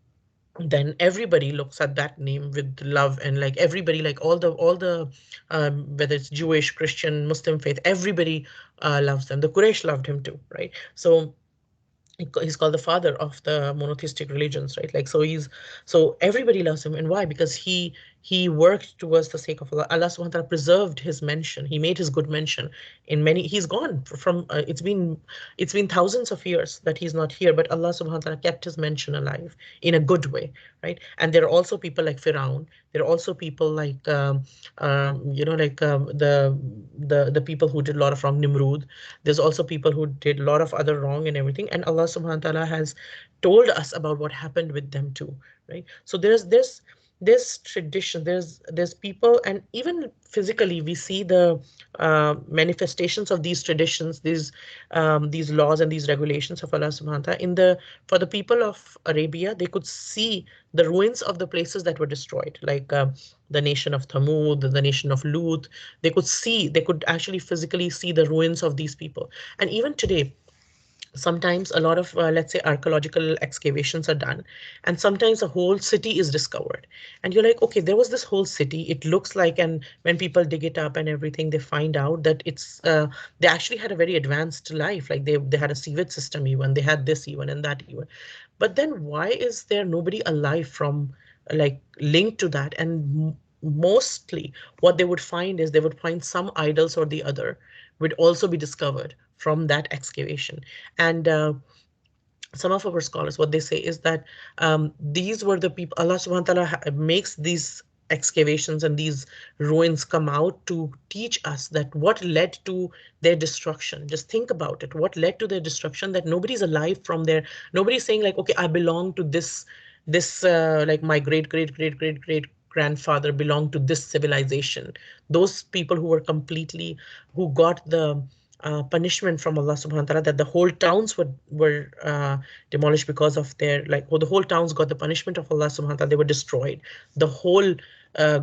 then everybody looks at that name with love, and like everybody, like all the whether it's Jewish, Christian, Muslim faith, everybody loves them. The Quraysh loved him too, right? So he's called the father of the monotheistic religions, right? Like so everybody loves him. And why? Because he worked towards the sake of Allah. Allah subhanahu wa ta'ala preserved his mention, he made his good mention in many. He's gone from it's been thousands of years that he's not here, but Allah subhanahu wa ta'ala kept his mention alive in a good way, right? And there are also people like Firaun, there are also people like like the people who did a lot of wrong, Nimrud. There's also people who did a lot of other wrong and everything, and Allah subhanahu wa ta'ala has told us about what happened with them too, right? So there's tradition, there's people, and even physically we see the manifestations of these traditions, these laws and these regulations of Allah subhanahu wa ta'ala. For the people of Arabia, they could see the ruins of the places that were destroyed, like the nation of Thamud, the nation of Lut. They could actually physically see the ruins of these people. And even today, sometimes a lot of let's say archaeological excavations are done, and sometimes a whole city is discovered, and you're like, okay, there was this whole city, it looks like. And when people dig it up and everything, they find out that they actually had a very advanced life, like they had a sewage system, even they had this even and that even. But then why is there nobody alive from like linked to that? And mostly what they would find is they would find some idols or the other would also be discovered from that excavation. And some of our scholars, what they say is that these were the people. Allah subhanahu wa ta'ala makes these excavations and these ruins come out to teach us that what led to their destruction. Just think about it. What led to their destruction? That nobody's alive from there. Nobody's saying like, okay, I belong to this like my great great great great great grandfather belonged to this civilization. Those people who were completely, who got the punishment from Allah subhanahu wa ta'ala, that the whole towns were demolished because of their, like, well, the whole towns got the punishment of Allah subhanahu wa ta'ala. They were destroyed. The whole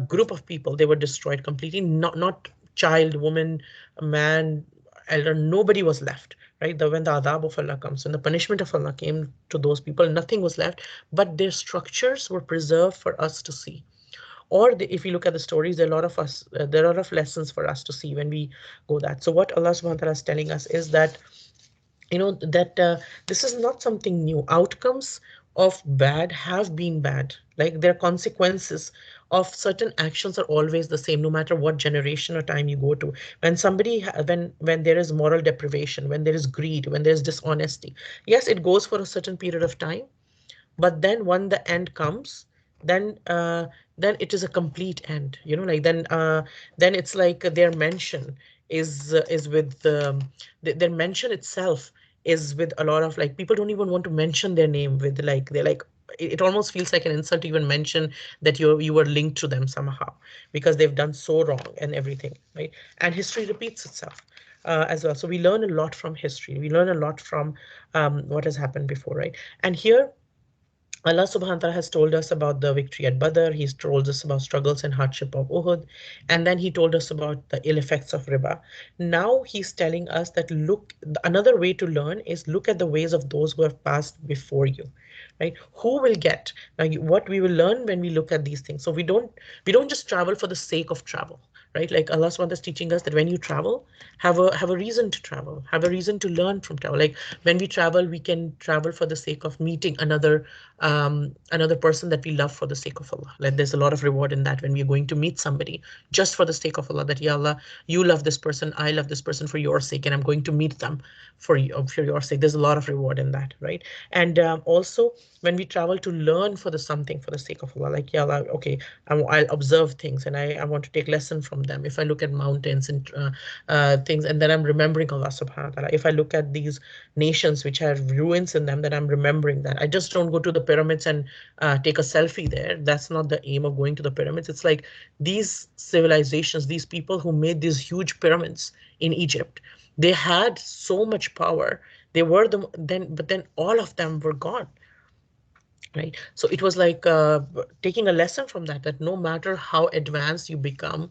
group of people, they were destroyed completely. Not child, woman, man, elder, nobody was left. Right? When the adab of Allah comes, when the punishment of Allah came to those people, nothing was left, but their structures were preserved for us to see. Or if you look at the stories, there are a lot of lessons for us to see when we go that. So what Allah subhanahu wa ta'ala is telling us is that, that this is not something new. Outcomes of bad have been bad. Like their consequences of certain actions are always the same, no matter what generation or time you go to. When when there is moral deprivation, when there is greed, when there is dishonesty, yes, it goes for a certain period of time, but then when the end comes, then then it is a complete end, like then it's like their mention is with their mention itself is with a lot of, like, people don't even want to mention their name with, like, they're like, it almost feels like an insult to even mention that you were linked to them somehow, because they've done so wrong and everything, right? And history repeats itself as well. So we learn a lot from history. We learn a lot from what has happened before, right? And here Allah subhanahu wa ta'ala has told us about the victory at Badr. He's told us about struggles and hardship of Uhud. And then he told us about the ill effects of riba. Now he's telling us that look, another way to learn is look at the ways of those who have passed before you, right? Who will get now what we will learn when we look at these things. So we don't just travel for the sake of travel, right? Like Allah subhanahu wa ta'ala is teaching us that when you travel, have a reason to travel, have a reason to learn from travel. Like when we travel, we can travel for the sake of meeting another person that we love for the sake of Allah. Like there's a lot of reward in that when we're going to meet somebody just for the sake of Allah. That, Ya Allah, you love this person, I love this person for your sake, and I'm going to meet them for your sake. There's a lot of reward in that, right? And also when we travel to learn for the something for the sake of Allah, like, Ya Allah, okay, I'll observe things and I want to take lesson from them. If I look at mountains and things, and then I'm remembering Allah subhanahu wa ta'ala. If I look at these nations which have ruins in them, then I'm remembering that. I just don't go to the pyramids and take a selfie there. That's not the aim of going to the pyramids. It's like these civilizations, these people who made these huge pyramids in Egypt, they had so much power. They were but then all of them were gone, right? So it was like taking a lesson from that, that no matter how advanced you become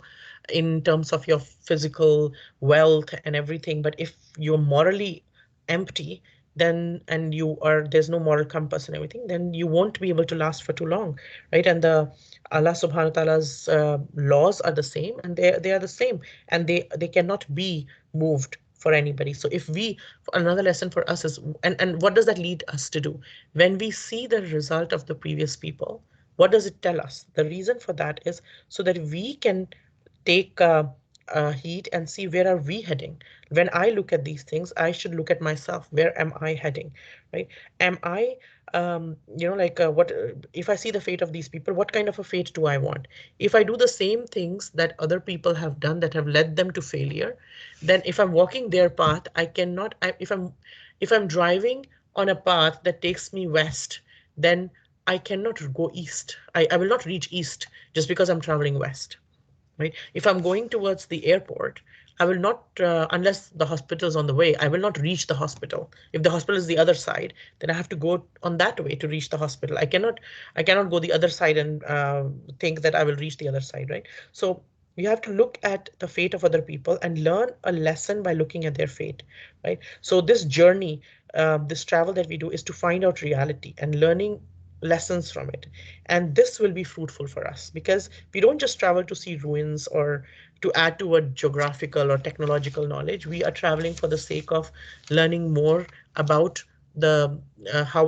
in terms of your physical wealth and everything, but if you're morally empty, then and you are there's no moral compass and everything, then you won't be able to last for too long, right? And the Allah subhanahu wa ta'ala's laws are the same, and they are the same, and they cannot be moved for anybody. So if we another lesson for us is, and what does that lead us to do? When we see the result of the previous people, what does it tell us? The reason for that is so that we can take heed and see where are we heading. When I look at these things, I should look at myself. Where am I heading, right? Am I, like what if I see the fate of these people? What kind of a fate do I want? If I do the same things that other people have done that have led them to failure, then if I'm walking their path, I cannot. If I'm driving on a path that takes me west, then I cannot go east. I will not reach east just because I'm traveling west, right? If I'm going towards the airport, I will not, unless the hospital is on the way, I will not reach the hospital. If the hospital is the other side, then I have to go on that way to reach the hospital. I cannot go the other side and think that I will reach the other side, right? So you have to look at the fate of other people and learn a lesson by looking at their fate, right? So this journey, this travel that we do is to find out reality and learning lessons from it. And this will be fruitful for us because we don't just travel to see ruins or to add to a geographical or technological knowledge. We are traveling for the sake of learning more about the how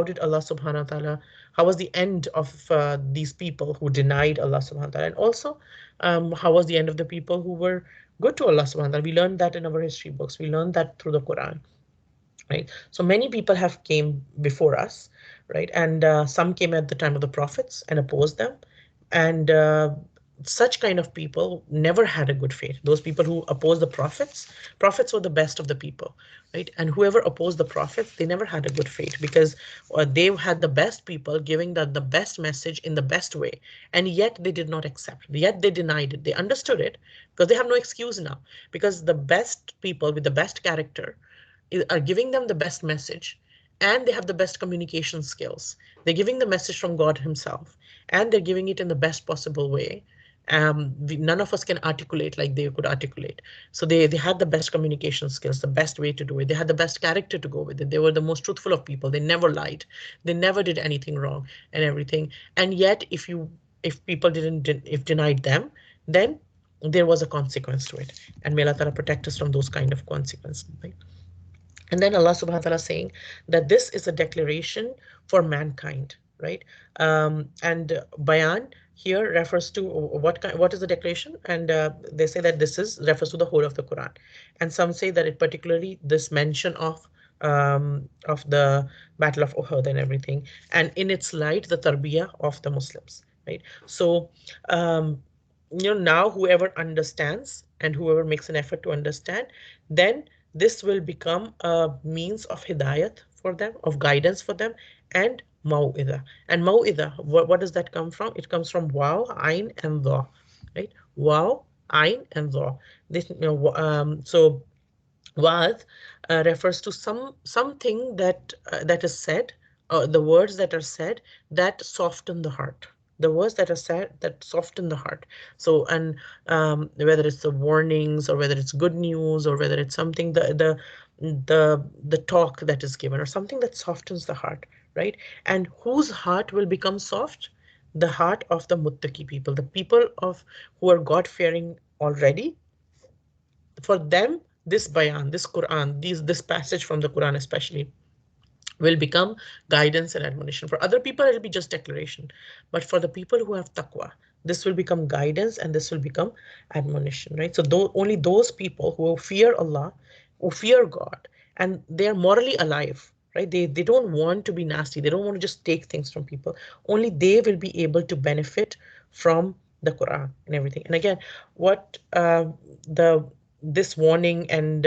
did Allah subhanahu wa ta'ala, how was the end of these people who denied Allah subhanahu wa ta'ala, and also how was the end of the people who were good to Allah subhanahu wa ta'ala. We learned that in our history books. We learned that through the Quran, right? So many people have came before us, right? And some came at the time of the prophets and opposed them. And such kind of people never had a good fate. Those people who opposed the prophets were the best of the people, right? And whoever opposed the prophets, they never had a good fate because they had the best people giving the best message in the best way. And yet they did not accept, yet they denied it. They understood it because they have no excuse now, because the best people with the best character are giving them the best message, and they have the best communication skills. They're giving the message from God Himself, and they're giving it in the best possible way. None of us can articulate like they could articulate. So they had the best communication skills, the best way to do it. They had the best character to go with it. They were the most truthful of people. They never lied. They never did anything wrong and everything. And yet, if people if denied them, then there was a consequence to it. And may Allah Ta'ala protect us from those kind of consequences. Right? And then Allah subhanahu wa ta'ala saying that this is a declaration for mankind, right? And bayan here refers to what is the declaration? And they say that this is refers to the whole of the Quran. And some say that it particularly this mention of the Battle of Uhud and everything, and in its light, the tarbiyah of the Muslims, right? So now whoever understands and whoever makes an effort to understand, then this will become a means of hidayat for them, of guidance for them, and Mau'ida. And mau'ida, what does that come from? It comes from waw, ain, and dha, right? Waw, ain, and dha. This, so Waad refers to something that is said, the words that are said that soften the heart. The words that are said that soften the heart. So, and whether it's the warnings or whether it's good news or whether it's something the talk that is given or something that softens the heart, right? And whose heart will become soft? The heart of the muttaqi people, the people of who are God fearing already. For them, this bayan, this Quran, this passage from the Quran especially, will become guidance and admonition. For other people, it'll be just declaration. But for the people who have taqwa, this will become guidance and this will become admonition, right? So only those people who fear Allah, who fear God, and they are morally alive, right? They don't want to be nasty. They don't want to just take things from people. Only they will be able to benefit from the Quran and everything. And again, what the this warning and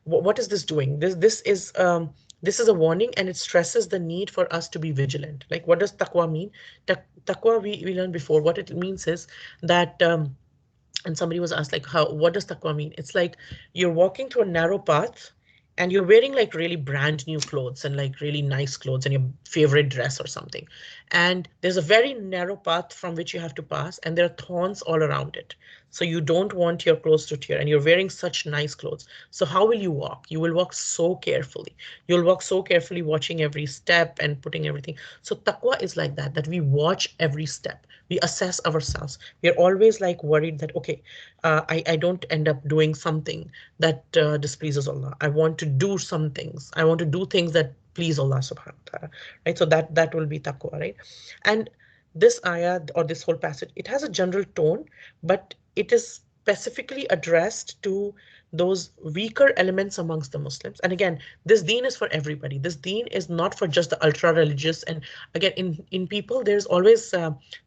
what is this doing? This is a warning and it stresses the need for us to be vigilant. Like, what does taqwa mean? Taqwa, we learned before. What it means is that, and somebody was asked, like, what does taqwa mean? It's like you're walking through a narrow path and you're wearing like really brand new clothes and like really nice clothes and your favorite dress or something. And there's a very narrow path from which you have to pass, and there are thorns all around it. So you don't want your clothes to tear, and you're wearing such nice clothes. So how will you walk? You will walk so carefully. You'll walk so carefully, watching every step and putting everything. So taqwa is like that, that we watch every step. We assess ourselves. We're always like worried that, okay, I don't end up doing something that displeases Allah. I want to do some things. I want to do things that please Allah subhanahu wa ta'ala. Right? So that will be taqwa, right? And this ayah or this whole passage, it has a general tone, but it is specifically addressed to those weaker elements amongst the Muslims. And again, this deen is for everybody. This deen is not for just the ultra religious. And again, in people, there's always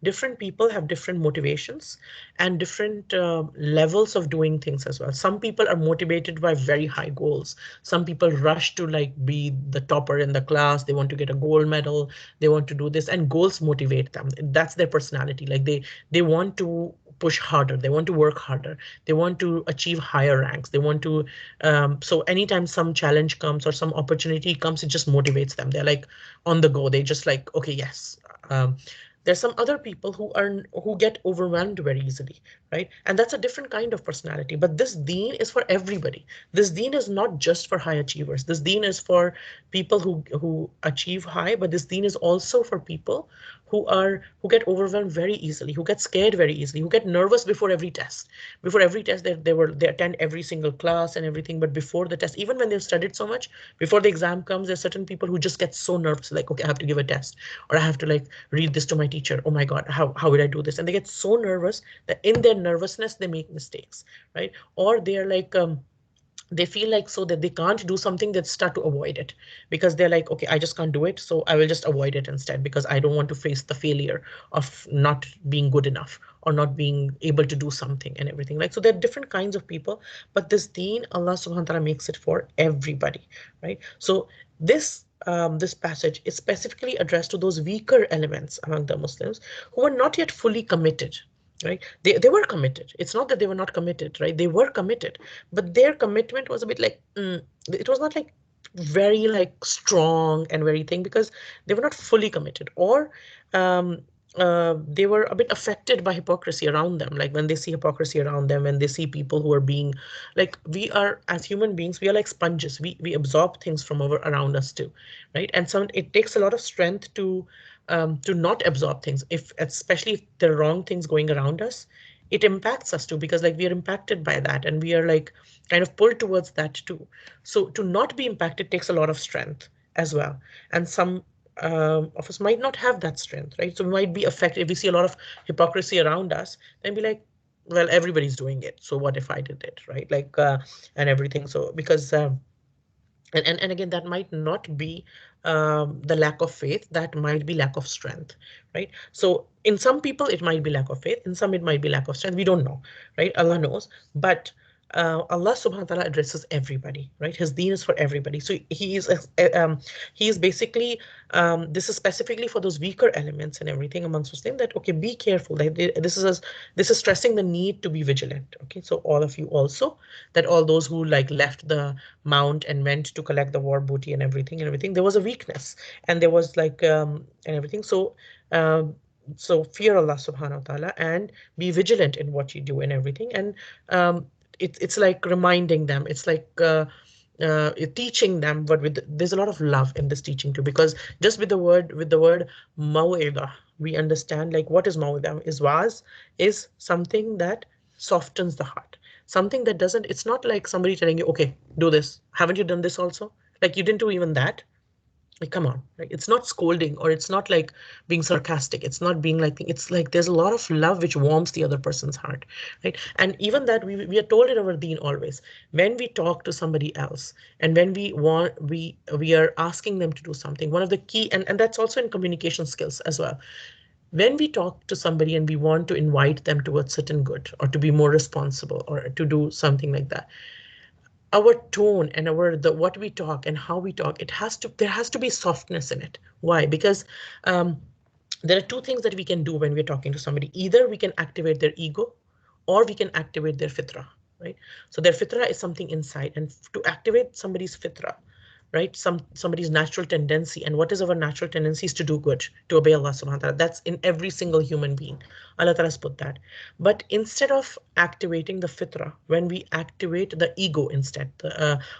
different people have different motivations and different levels of doing things as well. Some people are motivated by very high goals. Some people rush to like be the topper in the class. They want to get a gold medal. They want to do this, and goals motivate them. That's their personality. Like they want to push harder. They want to work harder. They want to achieve higher ranks. They want to. So anytime some challenge comes or some opportunity comes, it just motivates them. They're like on the go. They just like, okay, yes. There's some other people who get overwhelmed very easily, right? And that's a different kind of personality. But this deen is for everybody. This deen is not just for high achievers. This deen is for people who achieve high, but this deen is also for people who get overwhelmed very easily, who get scared very easily, who get nervous before every test. Before every test, they attend every single class and everything, but before the test, even when they've studied so much, before the exam comes, there's certain people who just get so nervous, like, okay, I have to give a test, or I have to like read this to my teacher. Oh my God, how would I do this? And they get so nervous that in their nervousness they make mistakes, right? Or they are like they feel like so that they can't do something, that start to avoid it because they're like, okay, I just can't do it, so I will just avoid it instead because I don't want to face the failure of not being good enough or not being able to do something and everything. Like, so there are different kinds of people, but this deen, Allah subhanahu wa ta'ala makes it for everybody, right? So this passage is specifically addressed to those weaker elements among the Muslims who are not yet fully committed, right? They were committed. It's not that they were not committed, right? They were committed, but their commitment was a bit like it was not like very like strong and very thing because they were not fully committed, or um, they were a bit affected by hypocrisy around them. Like when they see hypocrisy around them, and they see people who are being like, we are as human beings, we are like sponges. We absorb things from our around us too, right? And some it takes a lot of strength to not absorb things, if especially if there are wrong things going around us. It impacts us too because like we are impacted by that and we are like kind of pulled towards that too. So to not be impacted takes a lot of strength as well. And some of us might not have that strength, right? So we might be affected if we see a lot of hypocrisy around us, then be like, well, everybody's doing it, so what if I did it, right? Like and everything. So because and again, that might not be the lack of faith, that might be lack of strength, right? So in some people it might be lack of faith, in some it might be lack of strength, we don't know, right? Allah knows. But Allah subhanahu wa ta'ala addresses everybody, right? His deen is for everybody. So he is basically, this is specifically for those weaker elements and everything amongst Muslim, that okay, be careful. This is stressing the need to be vigilant. Okay, so all of you also, that all those who like left the mount and went to collect the war booty and everything, there was a weakness, and there was like and everything. Um, so fear Allah subhanahu wa ta'ala and be vigilant in what you do and everything. And um, it's like reminding them. It's like teaching them, but there's a lot of love in this teaching too, because just with the word maw'idah, we understand like what is maw'idah is was is something that softens the heart, something that doesn't. It's not like somebody telling you, okay, do this. Haven't you done this also? Like you didn't do even that. Like, come on. Like, it's not scolding, or it's not like being sarcastic. It's not being like, it's like there's a lot of love which warms the other person's heart, right? And even that we are told in our deen always, when we talk to somebody else and when we are asking them to do something, one of the key, and that's also in communication skills as well. When we talk to somebody and we want to invite them towards certain good, or to be more responsible, or to do something like that, our tone and our the what we talk and how we talk, there has to be softness in it. Why? Because um, there are two things that we can do when we're talking to somebody. Either we can activate their ego, or we can activate their fitra, right? So their fitra is something inside, and to activate somebody's fitra, right? Somebody's natural tendency, and what is our natural tendency is to do good, to obey Allah subhanahu wa ta'ala. That's in every single human being. Allah Ta'ala has put that. But instead of activating the fitra, when we activate the ego instead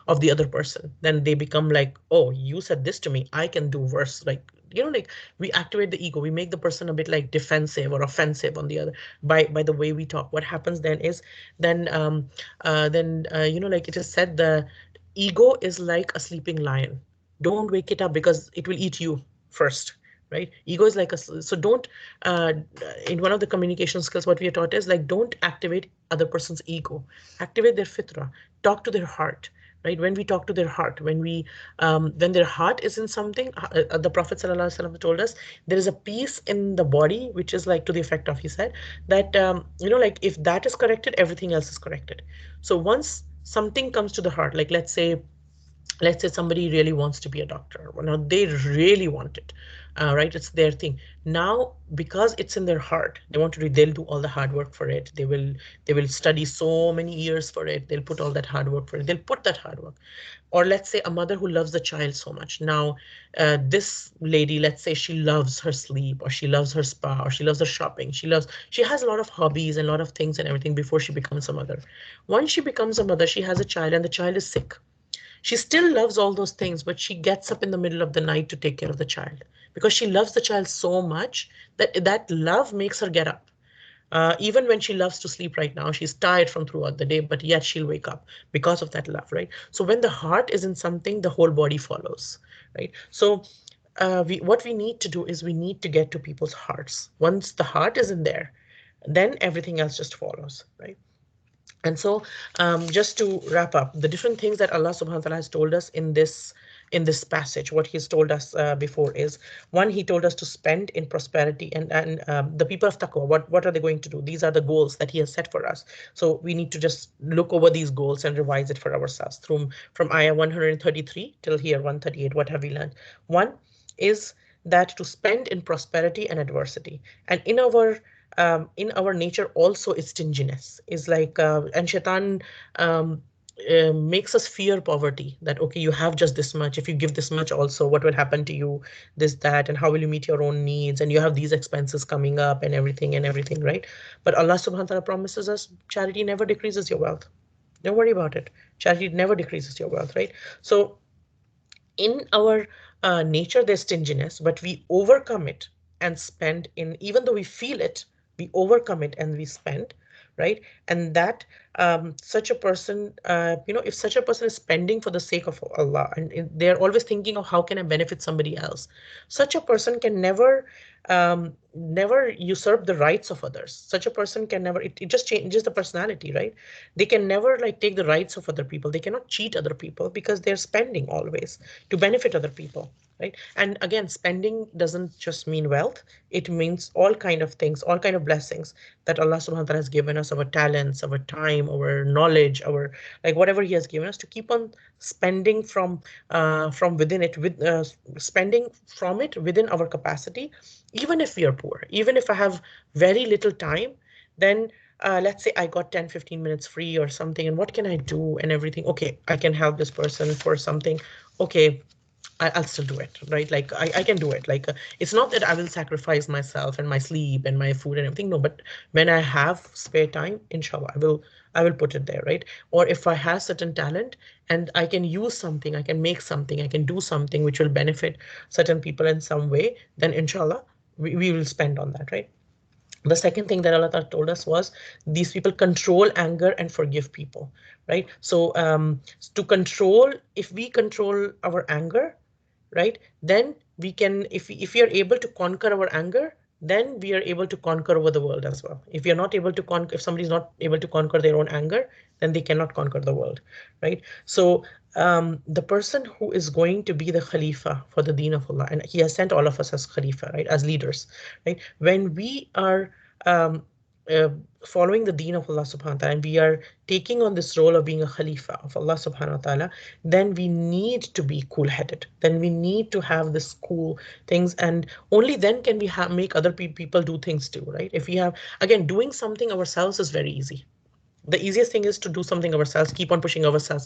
of the other person, then they become like, oh, you said this to me, I can do worse. Like, like we activate the ego, we make the person a bit like defensive or offensive on the other, by the way we talk. What happens then is, like it is said, the ego is like a sleeping lion. Don't wake it up, because it will eat you first, right? Ego is like so don't, uh, in one of the communication skills, what we are taught is like, don't activate other person's ego, activate their fitra, talk to their heart, right? When we talk to their heart, when their heart is in something, the Prophet ﷺ told us there is a peace in the body, which is like to the effect of, he said that, like if that is corrected, everything else is corrected. So once something comes to the heart, like let's say somebody really wants to be a doctor. Well, now they really want it, right? It's their thing. Now, because it's in their heart, they want to do. They'll do all the hard work for it. They will study so many years for it. They'll put all that hard work for it. They'll put that hard work. Or let's say a mother who loves the child so much. Now, this lady, let's say she loves her sleep, or she loves her spa, or she loves her shopping. She has a lot of hobbies and a lot of things and everything before she becomes a mother. Once she becomes a mother, she has a child, and the child is sick. She still loves all those things, but she gets up in the middle of the night to take care of the child, because she loves the child so much that that love makes her get up. Even when she loves to sleep right now, she's tired from throughout the day, but yet she'll wake up because of that love, right? So when the heart is in something, the whole body follows, right? So what we need to do is we need to get to people's hearts. Once the heart is in there, then everything else just follows, right? And so, just to wrap up, the different things that Allah subhanahu wa ta'ala has told us in this passage, what He's told us before is, one, He told us to spend in prosperity, and the people of taqwa, what are they going to do? These are the goals that He has set for us. So we need to just look over these goals and revise it for ourselves through from ayah 133 till here 138. What have we learned? One is that to spend in prosperity and adversity, and in our nature also is stinginess, is like, and shaitan um, makes us fear poverty, that okay, you have just this much, if you give this much also, what will happen to you, this that, and how will you meet your own needs, and you have these expenses coming up and everything, right? But Allah subhanahu wa ta'ala promises us charity never decreases your wealth. Don't worry about it. Charity never decreases your wealth, right? So in our nature, there's stinginess, but we overcome it and spend in, even though we feel it, we overcome it and we spend, right? And that, such a person, if such a person is spending for the sake of Allah, and they're always thinking of how can I benefit somebody else, such a person can never never usurp the rights of others. Such a person can never, it just changes the personality, right? They can never like take the rights of other people. They cannot cheat other people because they're spending always to benefit other people, right? And again, spending doesn't just mean wealth. It means all kind of things, all kind of blessings that Allah subhanahu wa ta'ala has given us, our talents, our time, our knowledge, our like whatever He has given us, to keep on spending from within it, with spending from it within our capacity. Even if we are poor, even if I have very little time, then let's say I got 10-15 minutes free or something, and what can I do and everything? Okay, I can help this person for something. Okay, I'll still do it, right? Like I can do it. Like it's not that I will sacrifice myself and my sleep and my food and everything. No, but when I have spare time, inshallah, I will put it there, right? Or if I have certain talent and I can use something, I can make something, I can do something which will benefit certain people in some way, then inshallah, we will spend on that, right? The second thing that Allah Ta'ala told us was these people control anger and forgive people, right? So to control, if we control our anger, right, then we can, if we are able to conquer our anger, then we are able to conquer over the world as well. If we are not able to conquer, if somebody is not able to conquer their own anger, then they cannot conquer the world, right? So the person who is going to be the Khalifa for the Deen of Allah, and He has sent all of us as Khalifa, right, as leaders, right? When we are um, uh, following the Deen of Allah subhanahu wa ta'ala, and we are taking on this role of being a Khalifa of Allah subhanahu wa ta'ala, then we need to be cool headed. Then we need to have this cool things, and only then can we make other people do things too, right? If we have, again, doing something ourselves is very easy. The easiest thing is to do something ourselves, keep on pushing ourselves.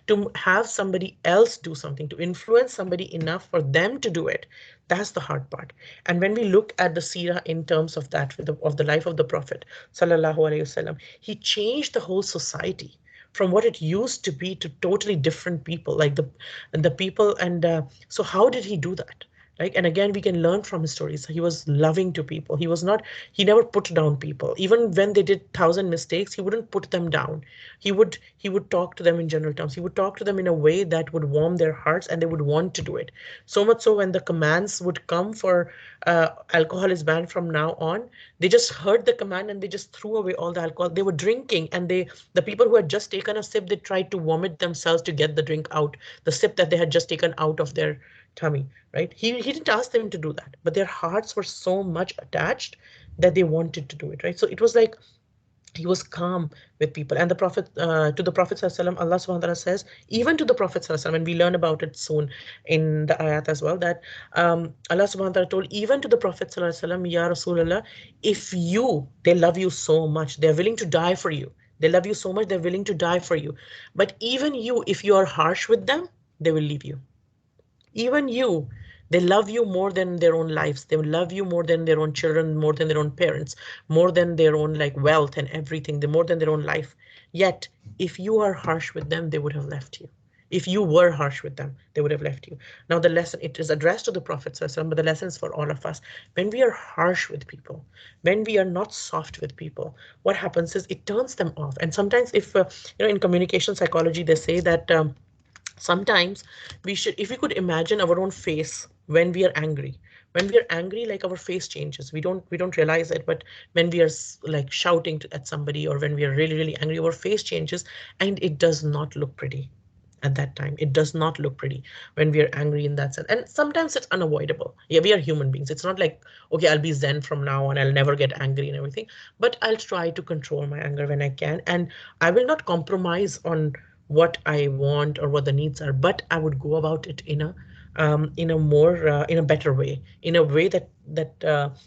To have somebody else do something, to influence somebody enough for them to do it, that's the hard part. And when we look at the seerah in terms of that, of the life of the Prophet, sallallahu alaihi wasallam, he changed the whole society from what it used to be to totally different people, like the people. And so how did he do that? Right, and again, we can learn from his stories. He was loving to people. He never put down people. Even when they did thousand mistakes, he wouldn't put them down. He would talk to them in general terms. He would talk to them in a way that would warm their hearts, and they would want to do it. So much so, when the commands would come for alcohol is banned from now on, they just heard the command and they just threw away all the alcohol. They were drinking, and the people who had just taken a sip, they tried to vomit themselves to get the drink out, the sip that they had just taken out of their tummy, right? He didn't ask them to do that, but their hearts were so much attached that they wanted to do it, right? So it was like he was calm with people. And the Prophet, to the Prophet ﷺ, Allah subhanahu wa ta'ala says, even to the Prophet ﷺ, and we learn about it soon in the ayat as well, that Allah subhanahu wa ta'ala told even to the Prophet ﷺ, Ya Rasulullah, if you, they love you so much, they're willing to die for you. They love you so much, they're willing to die for you. But even you, if you are harsh with them, they will leave you. Even you, they love you more than their own lives. They love you more than their own children, more than their own parents, more than their own like wealth and everything, more than their own life. Yet if you are harsh with them, they would have left you. If you were harsh with them, they would have left you. Now the lesson, it is addressed to the Prophet ﷺ, but the lesson is for all of us. When we are harsh with people, when we are not soft with people, what happens is it turns them off. And sometimes, if in communication psychology, they say that sometimes we should, if we could imagine our own face when we are angry. When we are angry, like our face changes. We don't realize it, but when we are like shouting at somebody, or when we are really really angry, our face changes, and it does not look pretty. At that time, it does not look pretty when we are angry in that sense. And sometimes it's unavoidable. Yeah, we are human beings. It's not like, okay, I'll be zen from now on, I'll never get angry and everything, but I'll try to control my anger when I can, and I will not compromise on what I want or what the needs are, but I would go about it in a more in a better way, in a way that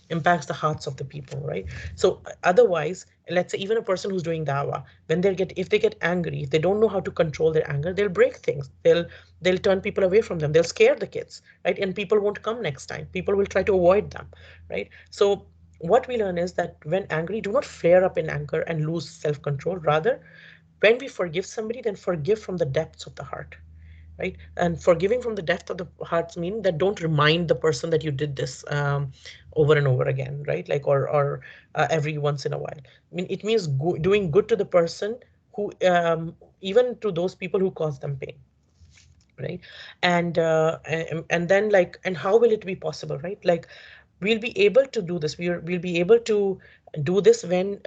impacts the hearts of the people, right? So otherwise, let's say even a person who's doing dawah, when if they get angry, if they don't know how to control their anger, they'll break things. They'll turn people away from them. They'll scare the kids, right? And people won't come next time. People will try to avoid them, right? So what we learn is that when angry, do not flare up in anger and lose self-control. Rather, when we forgive somebody, then forgive from the depths of the heart, right? And forgiving from the depth of the hearts mean that don't remind the person that you did this over and over again, right? Like, or every once in a while. I mean, it means doing good to the person who, even to those people who cause them pain, right? And then, like, and how will it be possible, right? Like, we'll be able to do this. We'll be able to do this when,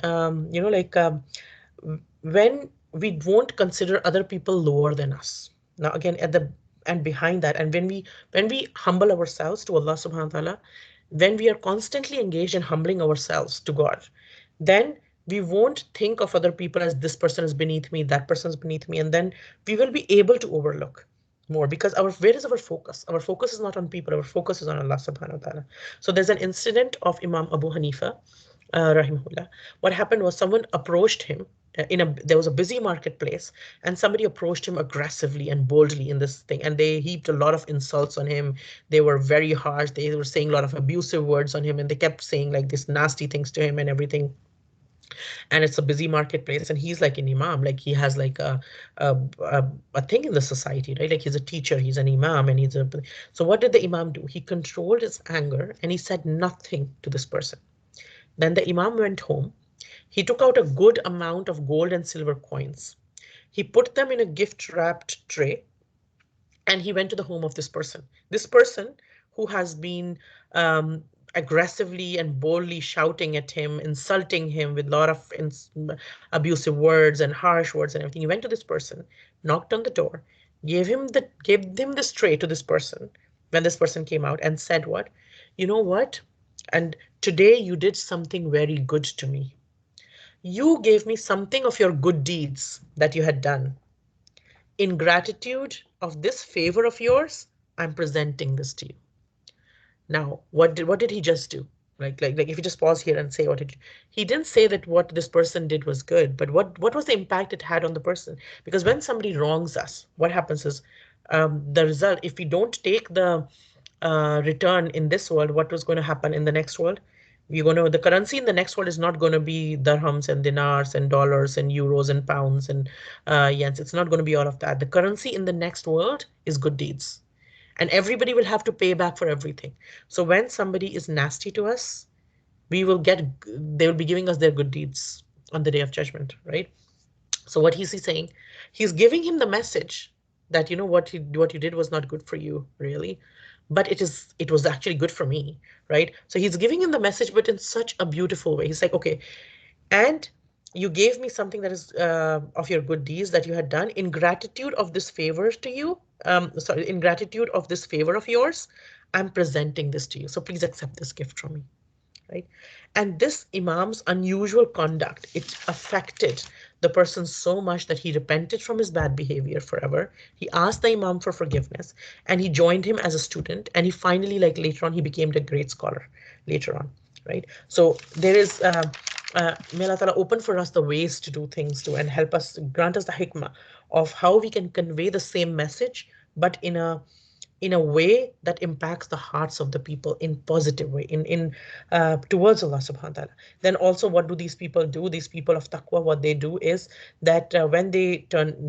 when we won't consider other people lower than us. Now again, at the and behind that, and when we humble ourselves to Allah subhanahu wa ta'ala, when we are constantly engaged in humbling ourselves to God, then we won't think of other people as this person is beneath me, that person is beneath me, and then we will be able to overlook more, because our where is our focus? Our focus is not on people, our focus is on Allah subhanahu wa ta'ala. So there's an incident of Imam Abu Hanifa, rahimahullah. What happened was someone approached him in a there was a busy marketplace, and somebody approached him aggressively and boldly in this thing, and they heaped a lot of insults on him. They were very harsh. They were saying a lot of abusive words on him, and they kept saying like these nasty things to him and everything. And it's a busy marketplace, and he's like an imam, like he has like a thing in the society, right? Like he's a teacher, he's an imam, and he's a so what did the imam do? He controlled his anger and he said nothing to this person. Then the imam went home. He took out a good amount of gold and silver coins. He put them in a gift wrapped tray, and he went to the home of this person. This person who has been aggressively and boldly shouting at him, insulting him with a lot of abusive words and harsh words and everything. He went to this person, knocked on the door, gave him this tray to this person. When this person came out and said, "What? You know what? And today you did something very good to me. You gave me something of your good deeds that you had done. In gratitude of this favor of yours, I'm presenting this to you." Now, what did he just do? Like if you just pause here and say what did he didn't say that what this person did was good, but what was the impact it had on the person? Because when somebody wrongs us, what happens is the result, if we don't take the return in this world, what was going to happen in the next world? We're going to The currency in the next world is not going to be dirhams and dinars and dollars and euros and pounds and yens. It's not going to be all of that. The currency in the next world is good deeds, and everybody will have to pay back for everything. So when somebody is nasty to us, they will be giving us their good deeds on the day of judgment, right? So what is he saying? He's giving him the message that what you did was not good for you, really, but it was actually good for me, right? So he's giving him the message, but in such a beautiful way. He's like, okay, and you gave me something that is of your good deeds that you had done. In gratitude of this favor to you, sorry, in gratitude of this favor of yours, I'm presenting this to you. So please accept this gift from me, right? And this imam's unusual conduct, it affected the person so much that he repented from his bad behavior forever. He asked the imam for forgiveness, and he joined him as a student, and he finally, like later on, he became a great scholar later on, right? So there is may Allah Ta'ala open for us the ways to do things too, and help us, grant us the hikmah of how we can convey the same message, but in a way that impacts the hearts of the people in positive way, in towards Allah subhanahu wa ta'ala. Then also, what do these people do? These people of taqwa, what they do is that when they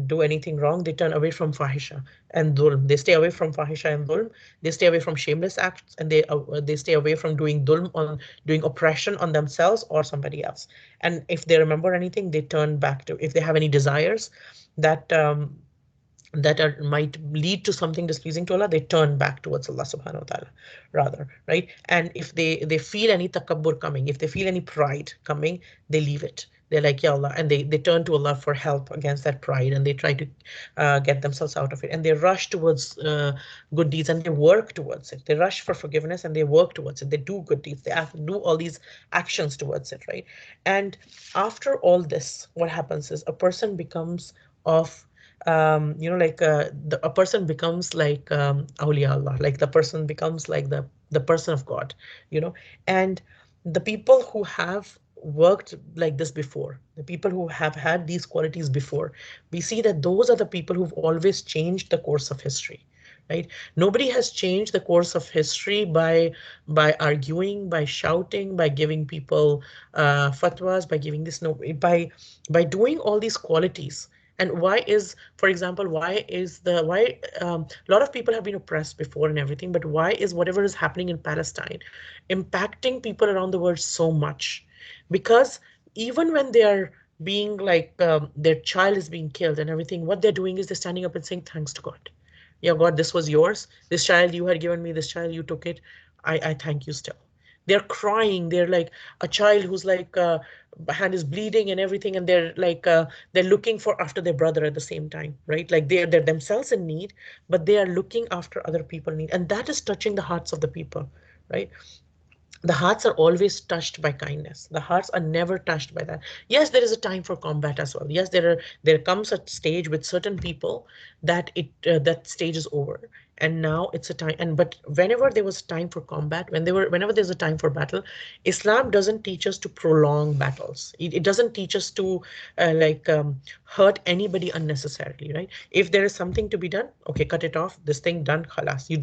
do anything wrong, they turn away from fahisha and dhulm. They stay away from fahisha and dhulm. They stay away from shameless acts, and they stay away from doing dhulm, on doing oppression on themselves or somebody else. And if they remember anything, they turn back to, if they have any desires that might lead to something displeasing to Allah, they turn back towards Allah subhanahu wa ta'ala rather, right? And if they feel any takabbur coming, if they feel any pride coming, they leave it. They're like, "Ya Allah," and they turn to Allah for help against that pride, and they try to get themselves out of it, and they rush towards good deeds, and they work towards it. They rush for forgiveness and they work towards it. They do good deeds. They do all these actions towards it, right? And after all this, what happens is a person becomes of a person becomes like awliya Allah, like the person becomes like the person of God, you know. And the people who have worked like this before, the people who have had these qualities before, we see that those are the people who've always changed the course of history, right? Nobody has changed the course of history by arguing, by shouting, by giving people fatwas, by giving this, no, by doing all these qualities. And why is, for example, why a lot of people have been oppressed before and everything, but why is whatever is happening in Palestine impacting people around the world so much? Because even when they are being like their child is being killed and everything, what they're doing is they're standing up and saying thanks to God. Yeah, God, this was yours. This child you had given me, this child you took it. I thank you still. They're crying. They're like a child who's like hand is bleeding and everything, and they're like they're looking for after their brother at the same time, right? Like they're themselves in need, but they are looking after other people in need, and that is touching the hearts of the people, right? The hearts are always touched by kindness. The hearts are never touched by that. Yes, there is a time for combat as well. Yes, there comes a stage with certain people that that stage is over, and now it's a time. And but whenever there was time for combat, whenever there's a time for battle, Islam doesn't teach us to prolong battles. It doesn't teach us to hurt anybody unnecessarily, right? If there is something to be done, okay, cut it off. This thing done, khalas. You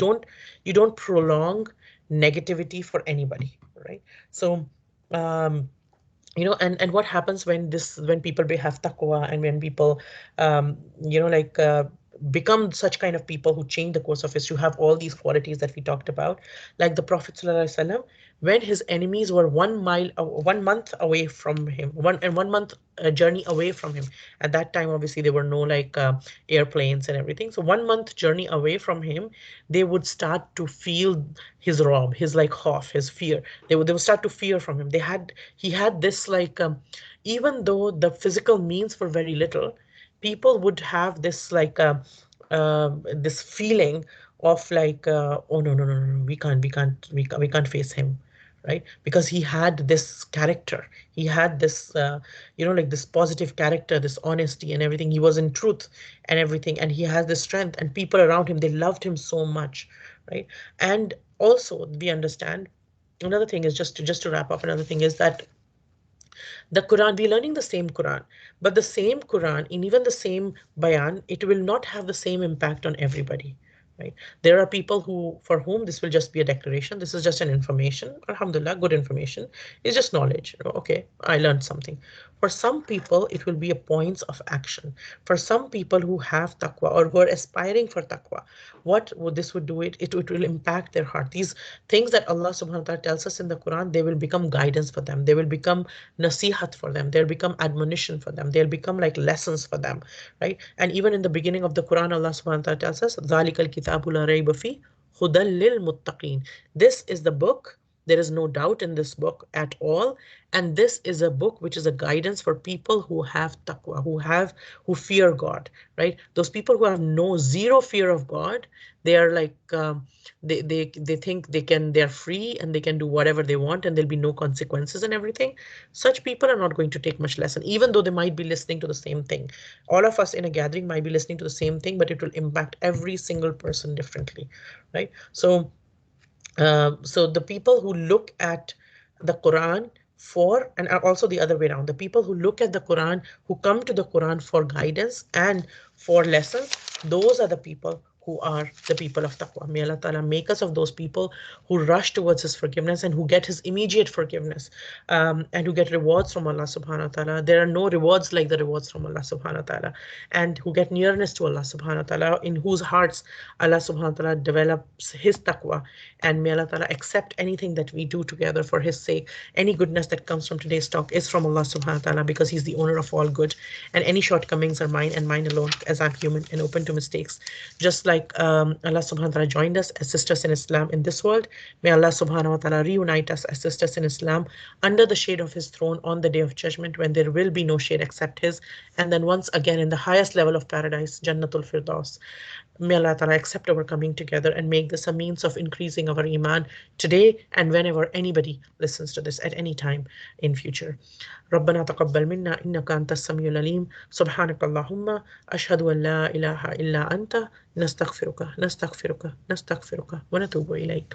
don't prolong negativity for anybody, right? So um and what happens when people have taqwa, and when people um you know like become such kind of people who change the course of history, who have all these qualities that we talked about, like the Prophet ﷺ, when his enemies were 1 mile 1 month away from him, 1 month journey away from him. At that time, obviously, there were no airplanes and everything, so 1 month journey away from him, they would start to feel his rob, his like khawf, his fear. They would start to fear from him. He had this even though the physical means were very little, people would have this this feeling of oh, no, no, no, no, no, we can't face him, right? Because he had this character. He had this like this positive character, this honesty and everything. He was in truth and everything, and he has this strength, and people around him, they loved him so much, right? And also we understand another thing is, just to wrap up, another thing is that the Quran, we're learning the same Quran, but the same Quran, in even the same bayan, it will not have the same impact on everybody. Right? There are people for whom this will just be a declaration. This is just an information. Alhamdulillah, good information. It's just knowledge. Okay, I learned something. For some people, it will be a points of action. For some people who have taqwa or who are aspiring for taqwa, what would this would do it will impact their heart. These things that Allah subhanahu wa ta'ala tells us in the Quran, they will become guidance for them. They will become nasihat for them. They'll become admonition for them. They'll become like lessons for them, right? And even in the beginning of the Quran, Allah subhanahu wa ta'ala tells us, ذَلِكَ الْكِتَابُ لَا رَيْبَ فِيهِ هُدًى لِلْمُتَّقِينَ. This is the book. There is no doubt in this book at all. And this is a book which is a guidance for people who have taqwa, who fear God, right? Those people who have no zero fear of God, they are they think they're free and they can do whatever they want and there'll be no consequences and everything. Such people are not going to take much lesson, even though they might be listening to the same thing. All of us in a gathering might be listening to the same thing, but it will impact every single person differently, right? So the people who look at the Quran and also the other way around, the people who look at the Quran, who come to the Quran for guidance and for lessons, those are the people who are the people of taqwa. May Allah Ta'ala make us of those people who rush towards His forgiveness and who get His immediate forgiveness, and who get rewards from Allah Subhanahu wa Ta'ala. There are no rewards like the rewards from Allah Subhanahu wa Ta'ala, and who get nearness to Allah Subhanahu wa Ta'ala, in whose hearts Allah Subhanahu wa Ta'ala develops His taqwa. And may Allah Ta'ala accept anything that we do together for His sake. Any goodness that comes from today's talk is from Allah Subhanahu wa Ta'ala, because He's the owner of all good. And any shortcomings are mine and mine alone, as I'm human and open to mistakes. Just like Allah Subhanahu wa Ta'ala joined us as sisters in Islam in this world, may Allah Subhanahu wa Ta'ala reunite us as sisters in Islam under the shade of His throne on the day of judgment, when there will be no shade except His. And then once again in the highest level of paradise, Jannatul Firdaus. May Allah Ta'ala accept our coming together and make this a means of increasing our iman today and whenever anybody listens to this at any time in future. ربنا تقبل منا إنك أنت السميع العليم سبحانك اللهم أشهد أن لا إله إلا أنت نستغفرك ونتوب إليك.